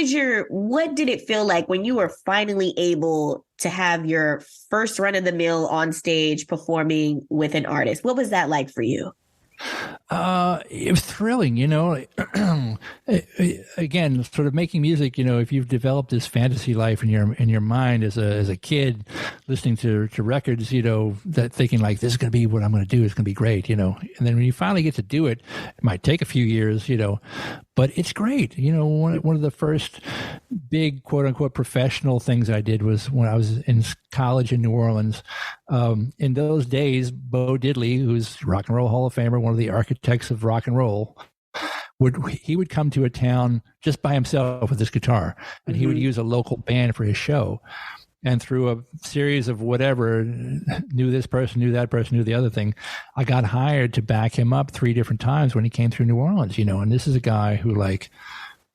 did it feel like when you were finally able to have your first run of the mill on stage performing with an artist? What was that like for you? It was thrilling, again, sort of making music, if you've developed this fantasy life in your mind as a kid, listening to records, that thinking like, this is going to be what I'm going to do. It's going to be great, and then when you finally get to do it, it might take a few years, but it's great. One of the first big quote unquote professional things I did was when I was in college in New Orleans. In those days, Bo Diddley, who's Rock and Roll Hall of Famer, one of the architects of rock and roll, would come to a town just by himself with his guitar, and he would use a local band for his show. And through a series of whatever, knew this person, knew that person, knew the other thing, I got hired to back him up 3 different times when he came through New Orleans, and this is a guy who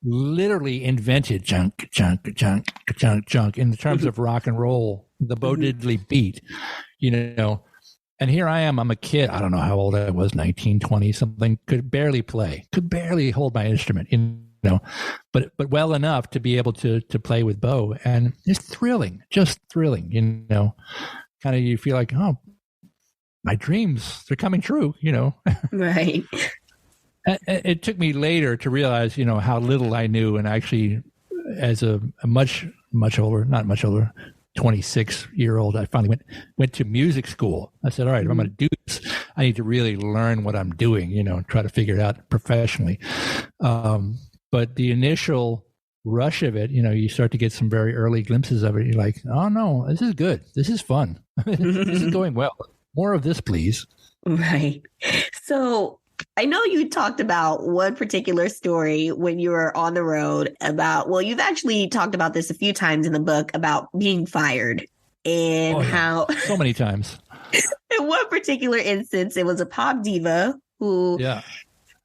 literally invented junk in the terms of rock and roll, the Bo Diddley beat, And here I am, I'm a kid. I don't know how old I was, 19, 20, something, could barely hold my instrument, but well enough to be able to play with Bo. And it's thrilling, just thrilling, kind of, you feel like, oh, my dreams, they're coming true, Right. It took me later to realize, how little I knew. And actually, as a much older, not much older, 26-year-old, I finally went to music school. I said, all right, if I'm going to do this, I need to really learn what I'm doing, try to figure it out professionally. But the initial rush of it, you start to get some very early glimpses of it. You're like, oh no, this is good. This is fun. This is going well. More of this, please. Right. So I know you talked about one particular story when you were on the road about, well, you've actually talked about this a few times in the book about being fired and how so many times. In one particular instance, it was a pop diva who,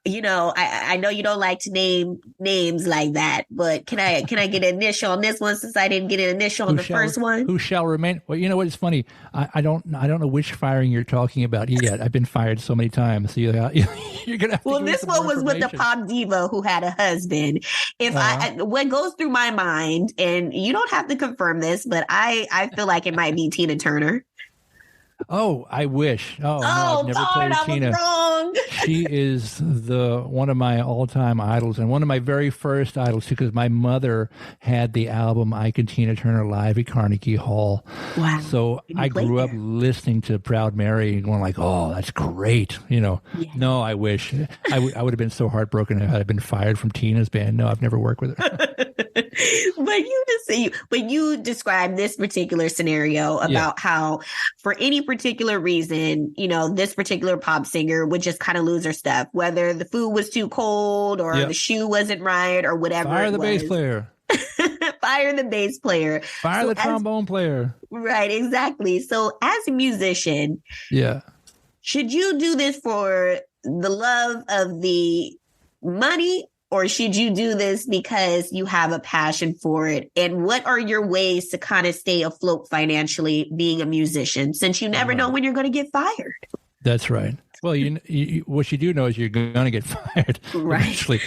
I know you don't like to name names like that, but can I get an initial on this one since I didn't get an initial on the first one? Who shall remain? Well, you know what? It's funny. I don't know which firing you're talking about yet. I've been fired so many times. So you're gonna have to. Well, this one was with the pop diva who had a husband. What goes through my mind, and you don't have to confirm this, but I feel like it might be Tina Turner. Oh, I wish. Oh, no, I've never played with Tina. Wrong. She is one of my all-time idols, and one of my very first idols too, because my mother had the album "I Can Tina Turner" live at Carnegie Hall. Wow! So I grew up listening to "Proud Mary" and going like, "Oh, that's great." Yeah. No, I wish I would have been so heartbroken had I been fired from Tina's band. No, I've never worked with her. But you described this particular scenario about how, for any particular reason, this particular pop singer would just kind of lose her stuff, whether the food was too cold or the shoe wasn't right or whatever. Fire the bass player. Fire the bass player. Fire the trombone player. Right, exactly. So as a musician, should you do this for the love of the money, or should you do this because you have a passion for it? And what are your ways to kind of stay afloat financially being a musician, since you never know when you're going to get fired? That's right. Well, what you do know is you're going to get fired. Right. Eventually.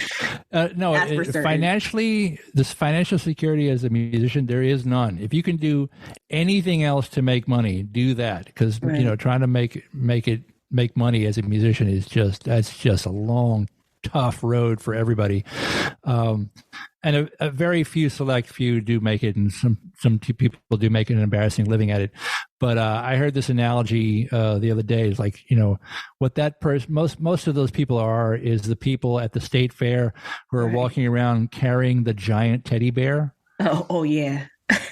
Financially, this financial security as a musician, there is none. If you can do anything else to make money, do that. Because, trying to make money as a musician that's just a long, tough road for everybody. And a very select few do make it, and some people do make an embarrassing living at it. But I heard this analogy the other day. It's like, what that person, most of those people is the people at the state fair who are walking around carrying the giant teddy bear. Oh yeah.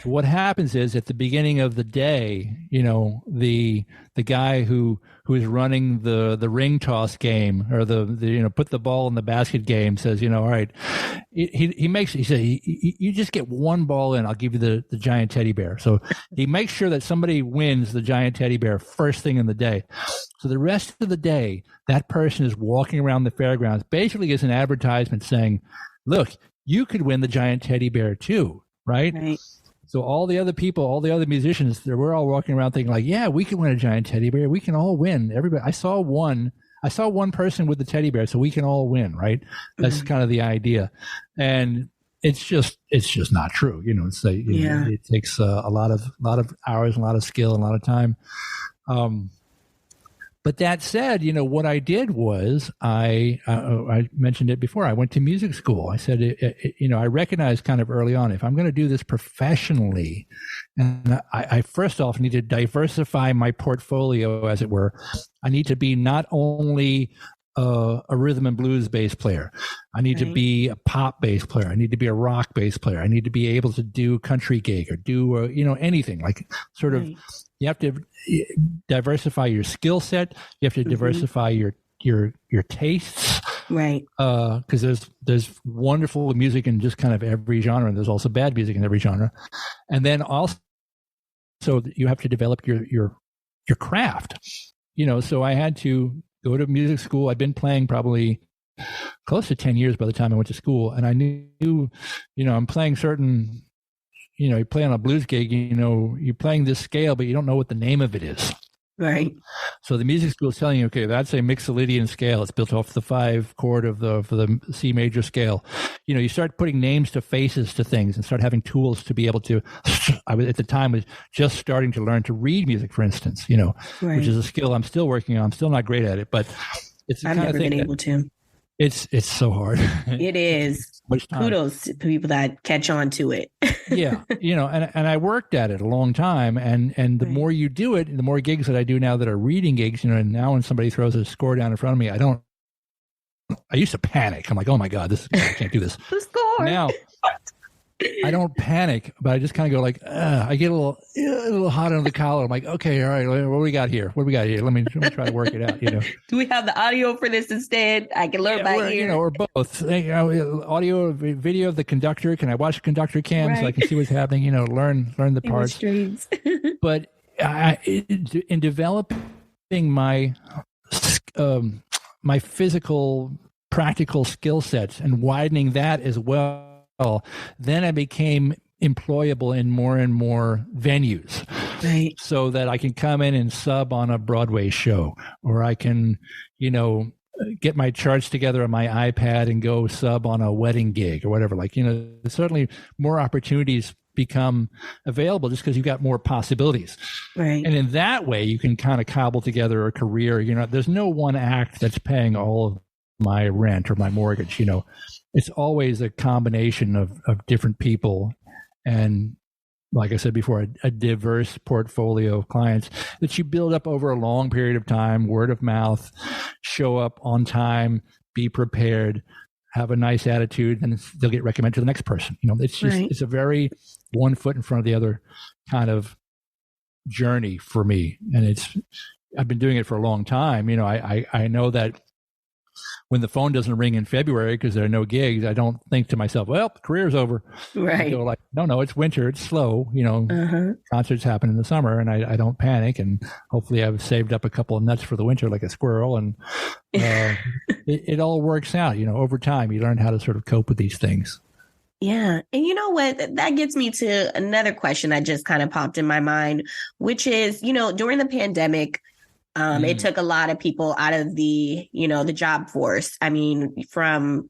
What happens is at the beginning of the day, the guy who is running the ring toss game, or the put the ball in the basket game, says, all right, he said, you just get one ball in, I'll give you the giant teddy bear. So he makes sure that somebody wins the giant teddy bear first thing in the day. So the rest of the day, that person is walking around the fairgrounds basically as an advertisement saying, look, you could win the giant teddy bear too, right? So all the other people, all the other musicians, we're all walking around thinking like, yeah, we can win a giant teddy bear. We can all win. Everybody. I saw one person with the teddy bear, so we can all win, right? That's kind of the idea. And it's just not true. It takes a lot of hours, and a lot of skill, and a lot of time. But that said, what I did was I mentioned it before. I went to music school. I said, I recognized kind of early on, if I'm going to do this professionally, and I first off need to diversify my portfolio, as it were. I need to be not only a rhythm and blues bass player. I need to be a pop bass player. I need to be a rock bass player. I need to be able to do country gig or do anything, like sort of. You have to diversify your skill set. You have to diversify your tastes, right? Because there's wonderful music in just kind of every genre, and there's also bad music in every genre. And then also, you have to develop your craft. So I had to go to music school. I'd been playing probably close to 10 years by the time I went to school, and I knew, I'm playing certain. You play on a blues gig, you're playing this scale, but you don't know what the name of it is. Right. So the music school is telling you, okay, that's a Mixolydian scale. It's built off the 5 chord for the C major scale. You start putting names to faces to things and start having tools to be able to. I was at the time was just starting to learn to read music, for instance. Right. Which is a skill I'm still working on. I'm still not great at it, but it's the I've kind never of thing been able to. It's so hard. It is. Kudos to people that catch on to it. Yeah, and I worked at it a long time, and the more you do it, the more gigs that I do now that are reading gigs, and now when somebody throws a score down in front of me, I used to panic. I'm like, oh my God, I can't do this. The score. Now, I don't panic, but I just kind of go like, I get a little hot under the collar. I'm like, okay, all right, what do we got here? Let me try to work it out. Do we have the audio for this instead? I can learn by ear. Or both. Audio, video of the conductor. Can I watch the conductor cam so I can see what's happening? Learn the parts. But in developing my physical, practical skill sets and widening that as well, then I became employable in more and more venues. Right. So that I can come in and sub on a Broadway show, or I can, get my charts together on my iPad and go sub on a wedding gig or whatever. Certainly more opportunities become available just because you've got more possibilities. Right. And in that way, you can kind of cobble together a career. There's no one act that's paying all of my rent or my mortgage. It's always a combination of different people, and like I said before, a diverse portfolio of clients that you build up over a long period of time, word of mouth, show up on time, be prepared, have a nice attitude, and they'll get recommended to the next person. It's just, It's a very one foot in front of the other kind of journey for me. And I've been doing it for a long time. I know that when the phone doesn't ring in February because there are no gigs, I don't think to myself, well, the career's over. Right. I go like, no, it's winter. It's slow. Concerts happen in the summer, and I don't panic. And hopefully I've saved up a couple of nuts for the winter like a squirrel. And it all works out. Over time, you learn how to sort of cope with these things. Yeah. And you know what? That gets me to another question that just kind of popped in my mind, which is, during the pandemic, it took a lot of people out of the job force. I mean, from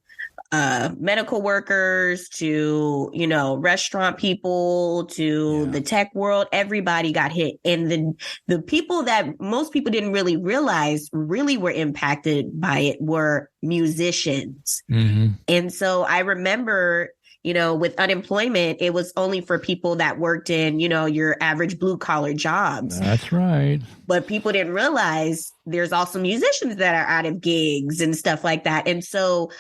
medical workers to, restaurant people to the tech world, everybody got hit. And the people that most people didn't really realize really were impacted by it were musicians. Mm-hmm. And so I remember, with unemployment, it was only for people that worked in, your average blue collar jobs. That's right. But people didn't realize there's also musicians that are out of gigs and stuff like that. And so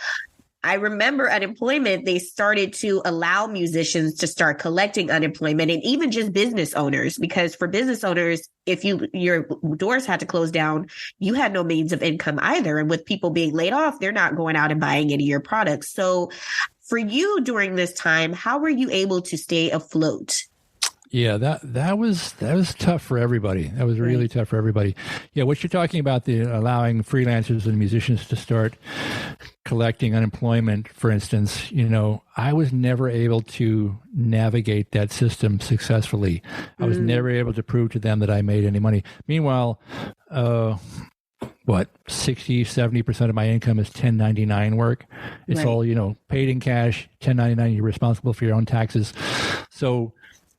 I remember unemployment, they started to allow musicians to start collecting unemployment, and even just business owners, because for business owners, if your doors had to close down, you had no means of income either. And with people being laid off, they're not going out and buying any of your products. So for you during this time, how were you able to stay afloat? Yeah, that was tough for everybody. That was really tough for everybody. Yeah, what you're talking about, the allowing freelancers and musicians to start collecting unemployment, for instance, I was never able to navigate that system successfully. I was never able to prove to them that I made any money. Meanwhile, 60, 70% of my income is 1099 work. It's all, paid in cash, 1099, you're responsible for your own taxes. So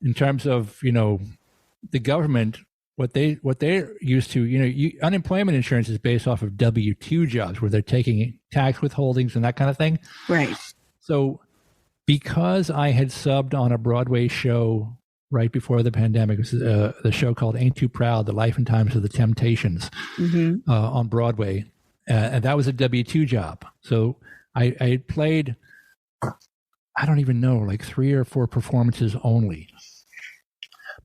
in terms of, the government, what they're used to, unemployment insurance is based off of W-2 jobs where they're taking tax withholdings and that kind of thing. Right. So because I had subbed on a Broadway show right before the pandemic, it was the show called Ain't Too Proud, The Life and Times of the Temptations on Broadway. And that was a W-2 job. So I had played, I don't even know, like 3 or 4 performances only.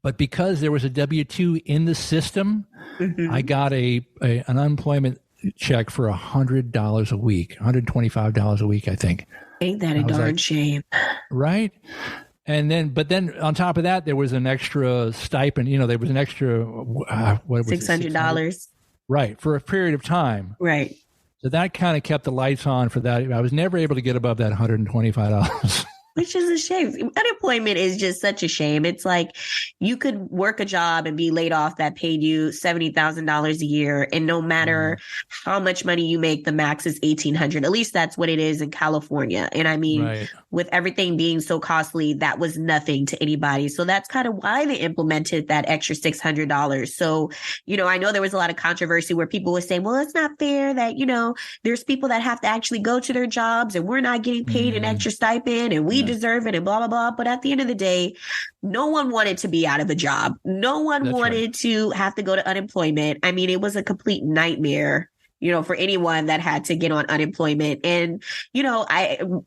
But because there was a W-2 in the system, I got an unemployment check for $100 a week, $125 a week, I think. Ain't that a darn shame? Right? But then on top of that, there was an extra stipend. There was an extra, what was $600. Right, for a period of time. Right. So that kind of kept the lights on for that. I was never able to get above that $125. Which is a shame. Unemployment is just such a shame. It's like you could work a job and be laid off that paid you $70,000 a year. And no matter how much money you make, the max is $1,800. At least that's what it is in California. And I mean, with everything being so costly, that was nothing to anybody. So that's kind of why they implemented that extra $600. So, I know there was a lot of controversy where people would say, well, it's not fair that, there's people that have to actually go to their jobs and we're not getting paid an extra stipend and we deserve it and blah, blah, blah. But at the end of the day, no one wanted to be out of a job. No one wanted to have to go to unemployment. I mean, it was a complete nightmare, for anyone that had to get on unemployment. And,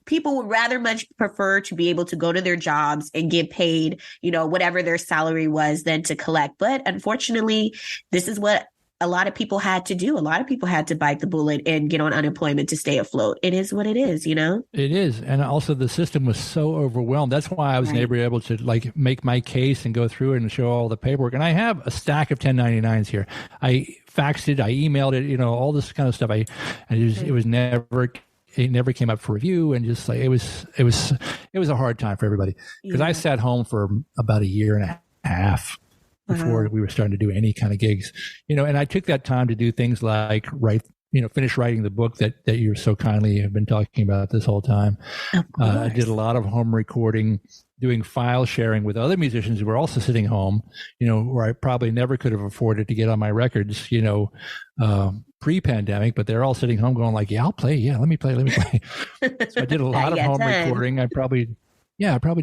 people would rather much prefer to be able to go to their jobs and get paid, whatever their salary was than to collect. But unfortunately, this is what a lot of people had to do. A lot of people had to bite the bullet and get on unemployment to stay afloat. It is what it is, It is. And also the system was so overwhelmed. That's why I was never able to make my case and go through it and show all the paperwork. And I have a stack of 1099s here. I faxed it, I emailed it, all this kind of stuff. It never came up for review, and just it was a hard time for everybody because I sat home for about a year and a half before we were starting to do any kind of gigs, and I took that time to do things like finish writing the book that you so kindly have been talking about this whole time. I did a lot of home recording, doing file sharing with other musicians who were also sitting home, where I probably never could have afforded to get on my records, pre-pandemic, but they're all sitting home going like, yeah, I'll play. Yeah, let me play. So I did a lot of home recording. I probably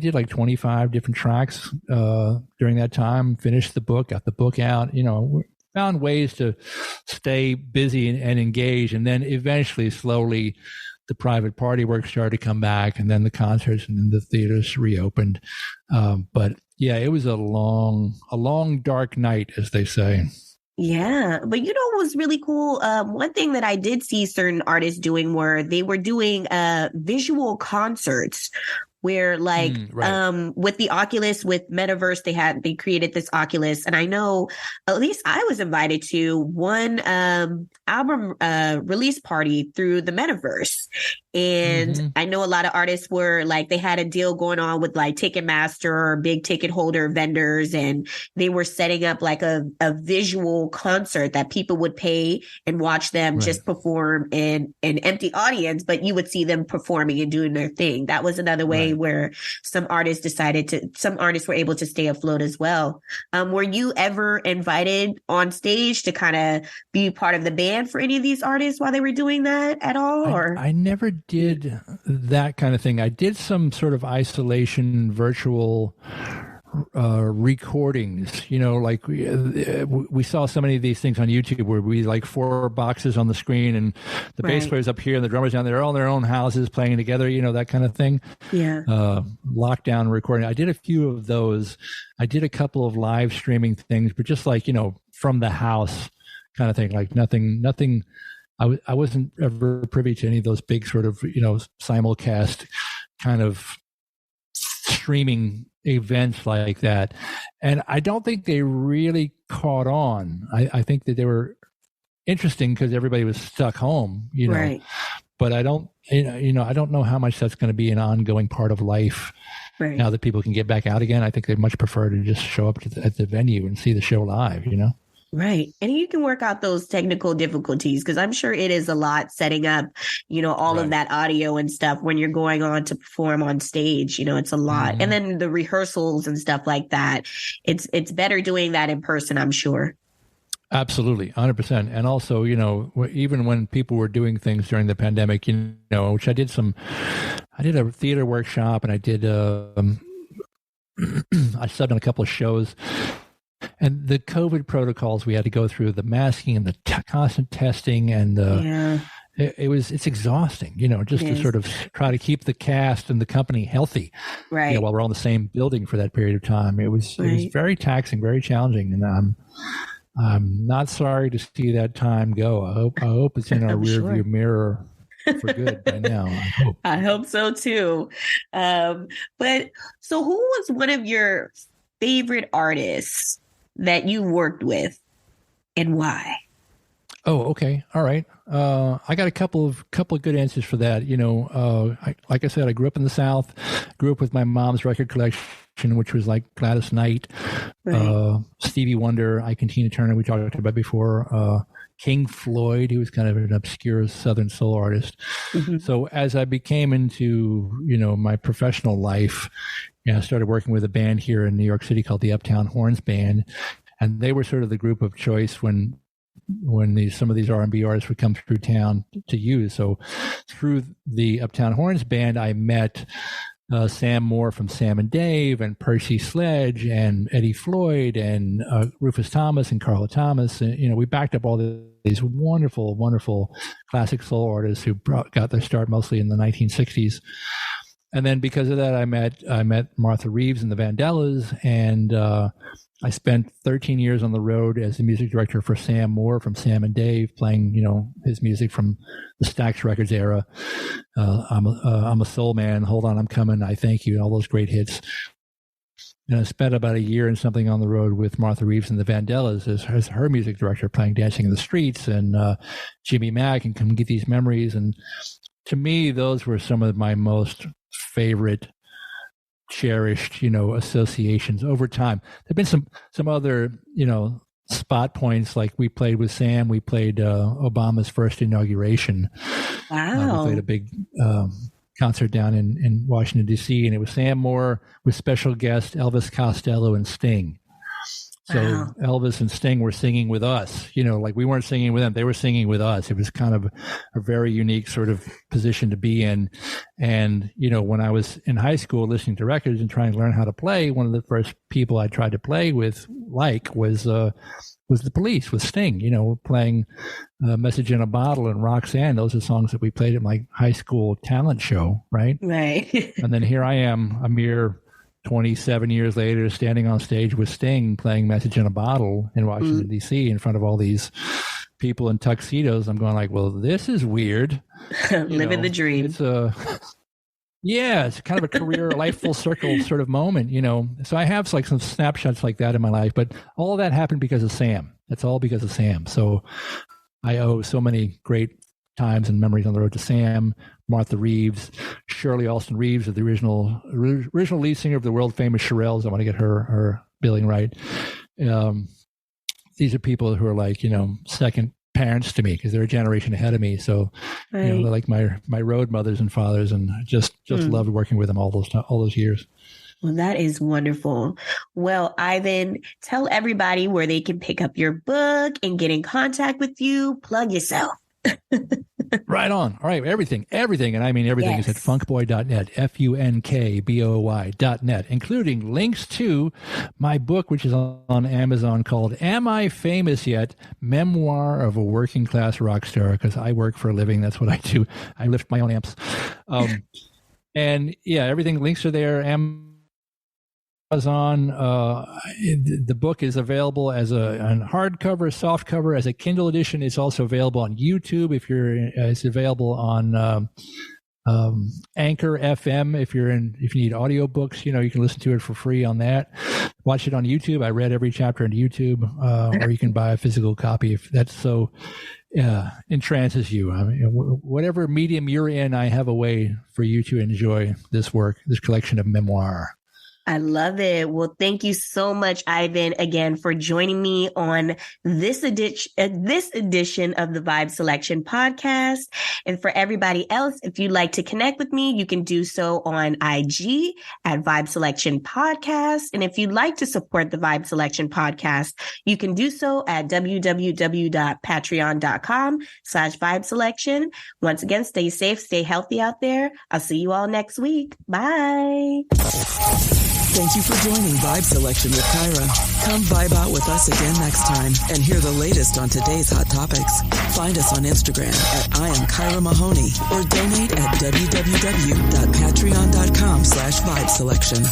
did like 25 different tracks during that time, finished the book, got the book out, found ways to stay busy and engaged. And then eventually, slowly, the private party work started to come back, and then the concerts and then the theaters reopened. But yeah, it was a long, dark night, as they say. Yeah. But what was really cool? One thing that I did see certain artists doing were they were doing visual concerts where with the Oculus, with Metaverse, they created this Oculus. And I know at least I was invited to one album release party through the Metaverse. And I know a lot of artists were they had a deal going on with Ticketmaster or big ticket holder vendors. And they were setting up a visual concert that people would pay and watch them just perform in an empty audience, but you would see them performing and doing their thing. That was another way where some artists were able to stay afloat as well. Were you ever invited on stage to kind of be part of the band for any of these artists while they were doing that at all? I never did that kind of thing. I did some sort of isolation virtual recordings, we saw so many of these things on YouTube where we 4 boxes on the screen and the bass players up here and the drummers down there, all in their own houses playing together, that kind of thing. Yeah. Lockdown recording. I did a few of those. I did a couple of live streaming things, but just from the house kind of thing, nothing. I wasn't ever privy to any of those big sort of, simulcast kind of streaming events like that. And I don't think they really caught on. I think that they were interesting because everybody was stuck home, but I don't, I don't know how much that's going to be an ongoing part of life now that people can get back out again. I think they'd much prefer to just show up at the venue and see the show live, Right. And you can work out those technical difficulties because I'm sure it is a lot setting up, all of that audio and stuff when you're going on to perform on stage. It's a lot. And then the rehearsals and stuff like that. It's better doing that in person, I'm sure. Absolutely. 100%. And also, even when people were doing things during the pandemic, which I did a theater workshop and I did, I subbed on a couple of shows. And the COVID protocols we had to go through, the masking and the constant testing, and it's exhausting, to sort of try to keep the cast and the company healthy, while we're all in the same building for that period of time. It was very taxing, very challenging, and I'm not sorry to see that time go. I hope it's in our rearview mirror for good by now. I hope so too. But so, who was one of your favorite artists that you worked with, and why? Oh, okay. All right. I got a couple of good answers for that. Like I said, I grew up in the South, grew up with my mom's record collection, which was like Gladys Knight, Right. Stevie Wonder, Ike and Tina Turner, we talked about before, King Floyd, who was kind of an obscure Southern soul artist. Mm-hmm. So as I became into, my professional life, I started working with a band here in New York City called the Uptown Horns Band. And they were sort of the group of choice when some of these R&B artists would come through town to use. So through the Uptown Horns Band, I met Sam Moore from Sam and Dave, and Percy Sledge, and Eddie Floyd, and Rufus Thomas, and Carla Thomas. And, we backed up all these wonderful, wonderful classic soul artists who got their start mostly in the 1960s. And then because of that, I met Martha Reeves and the Vandellas, and I spent 13 years on the road as the music director for Sam Moore from Sam and Dave, playing, his music from the Stax Records era. I'm a soul man. Hold on, I'm coming. I thank you. All those great hits. And I spent about a year and something on the road with Martha Reeves and the Vandellas as her music director, playing Dancing in the Streets and Jimmy Mack and Come Get These Memories. And to me, those were some of my most favorite, cherished, associations over time. There've been some other, spot points, like we played with Sam. We played Obama's first inauguration. Wow. We played a big concert down in Washington, D.C., and it was Sam Moore with special guest Elvis Costello and Sting. So Wow. Elvis and Sting were singing with us, like we weren't singing with them. They were singing with us. It was kind of a very unique sort of position to be in. And, when I was in high school listening to records and trying to learn how to play, one of the first people I tried to play with was the Police, with Sting, playing Message in a Bottle and Roxanne. Those are songs that we played at my high school talent show, right? Right. And then here I am, a mere 27 years later, standing on stage with Sting playing Message in a Bottle in Washington, D.C. in front of all these people in tuxedos. I'm going like, well, this is weird. Living the dream. It's it's kind of a career, life full circle sort of moment, So I have like some snapshots like that in my life, but all that happened because of Sam. That's all because of Sam. So I owe so many great times and memories on the road to Sam, Martha Reeves, Shirley Alston Reeves, the original lead singer of the world famous Shirelles. I want to get her billing right. These are people who are like, second parents to me because they're a generation ahead of me. So, Right. they're like my road mothers and fathers, and just loved working with them all those years. Well, that is wonderful. Well, Ivan, tell everybody where they can pick up your book and get in contact with you. Plug yourself. Right on. All right. Everything. And I mean everything is at funkboy.net, FUNKBOY.net, including links to my book, which is on Amazon, called Am I Famous Yet? Memoir of a Working Class Rock Star, because I work for a living. That's what I do. I lift my own amps. And everything, links are there. Amazon. The book is available as a hardcover, softcover, as a Kindle edition. It's also available on YouTube. It's available on Anchor FM. If you need audiobooks, you can listen to it for free on that. Watch it on YouTube. I read every chapter on YouTube, or you can buy a physical copy if that's so entrances you. I mean, whatever medium you're in, I have a way for you to enjoy this work, this collection of memoir. I love it. Well, thank you so much, Ivan, again, for joining me on this edition of the Vibe Selection podcast. And for everybody else, if you'd like to connect with me, you can do so on IG at Vibe Selection Podcast. And if you'd like to support the Vibe Selection podcast, you can do so at www.patreon.com/Vibe Selection. Once again, stay safe, stay healthy out there. I'll see you all next week. Bye. Thank you for joining Vibe Selection with Kyra. Come vibe out with us again next time and hear the latest on today's hot topics. Find us on Instagram at I am Kyra Mahoney or donate at www.patreon.com/Vibe Selection.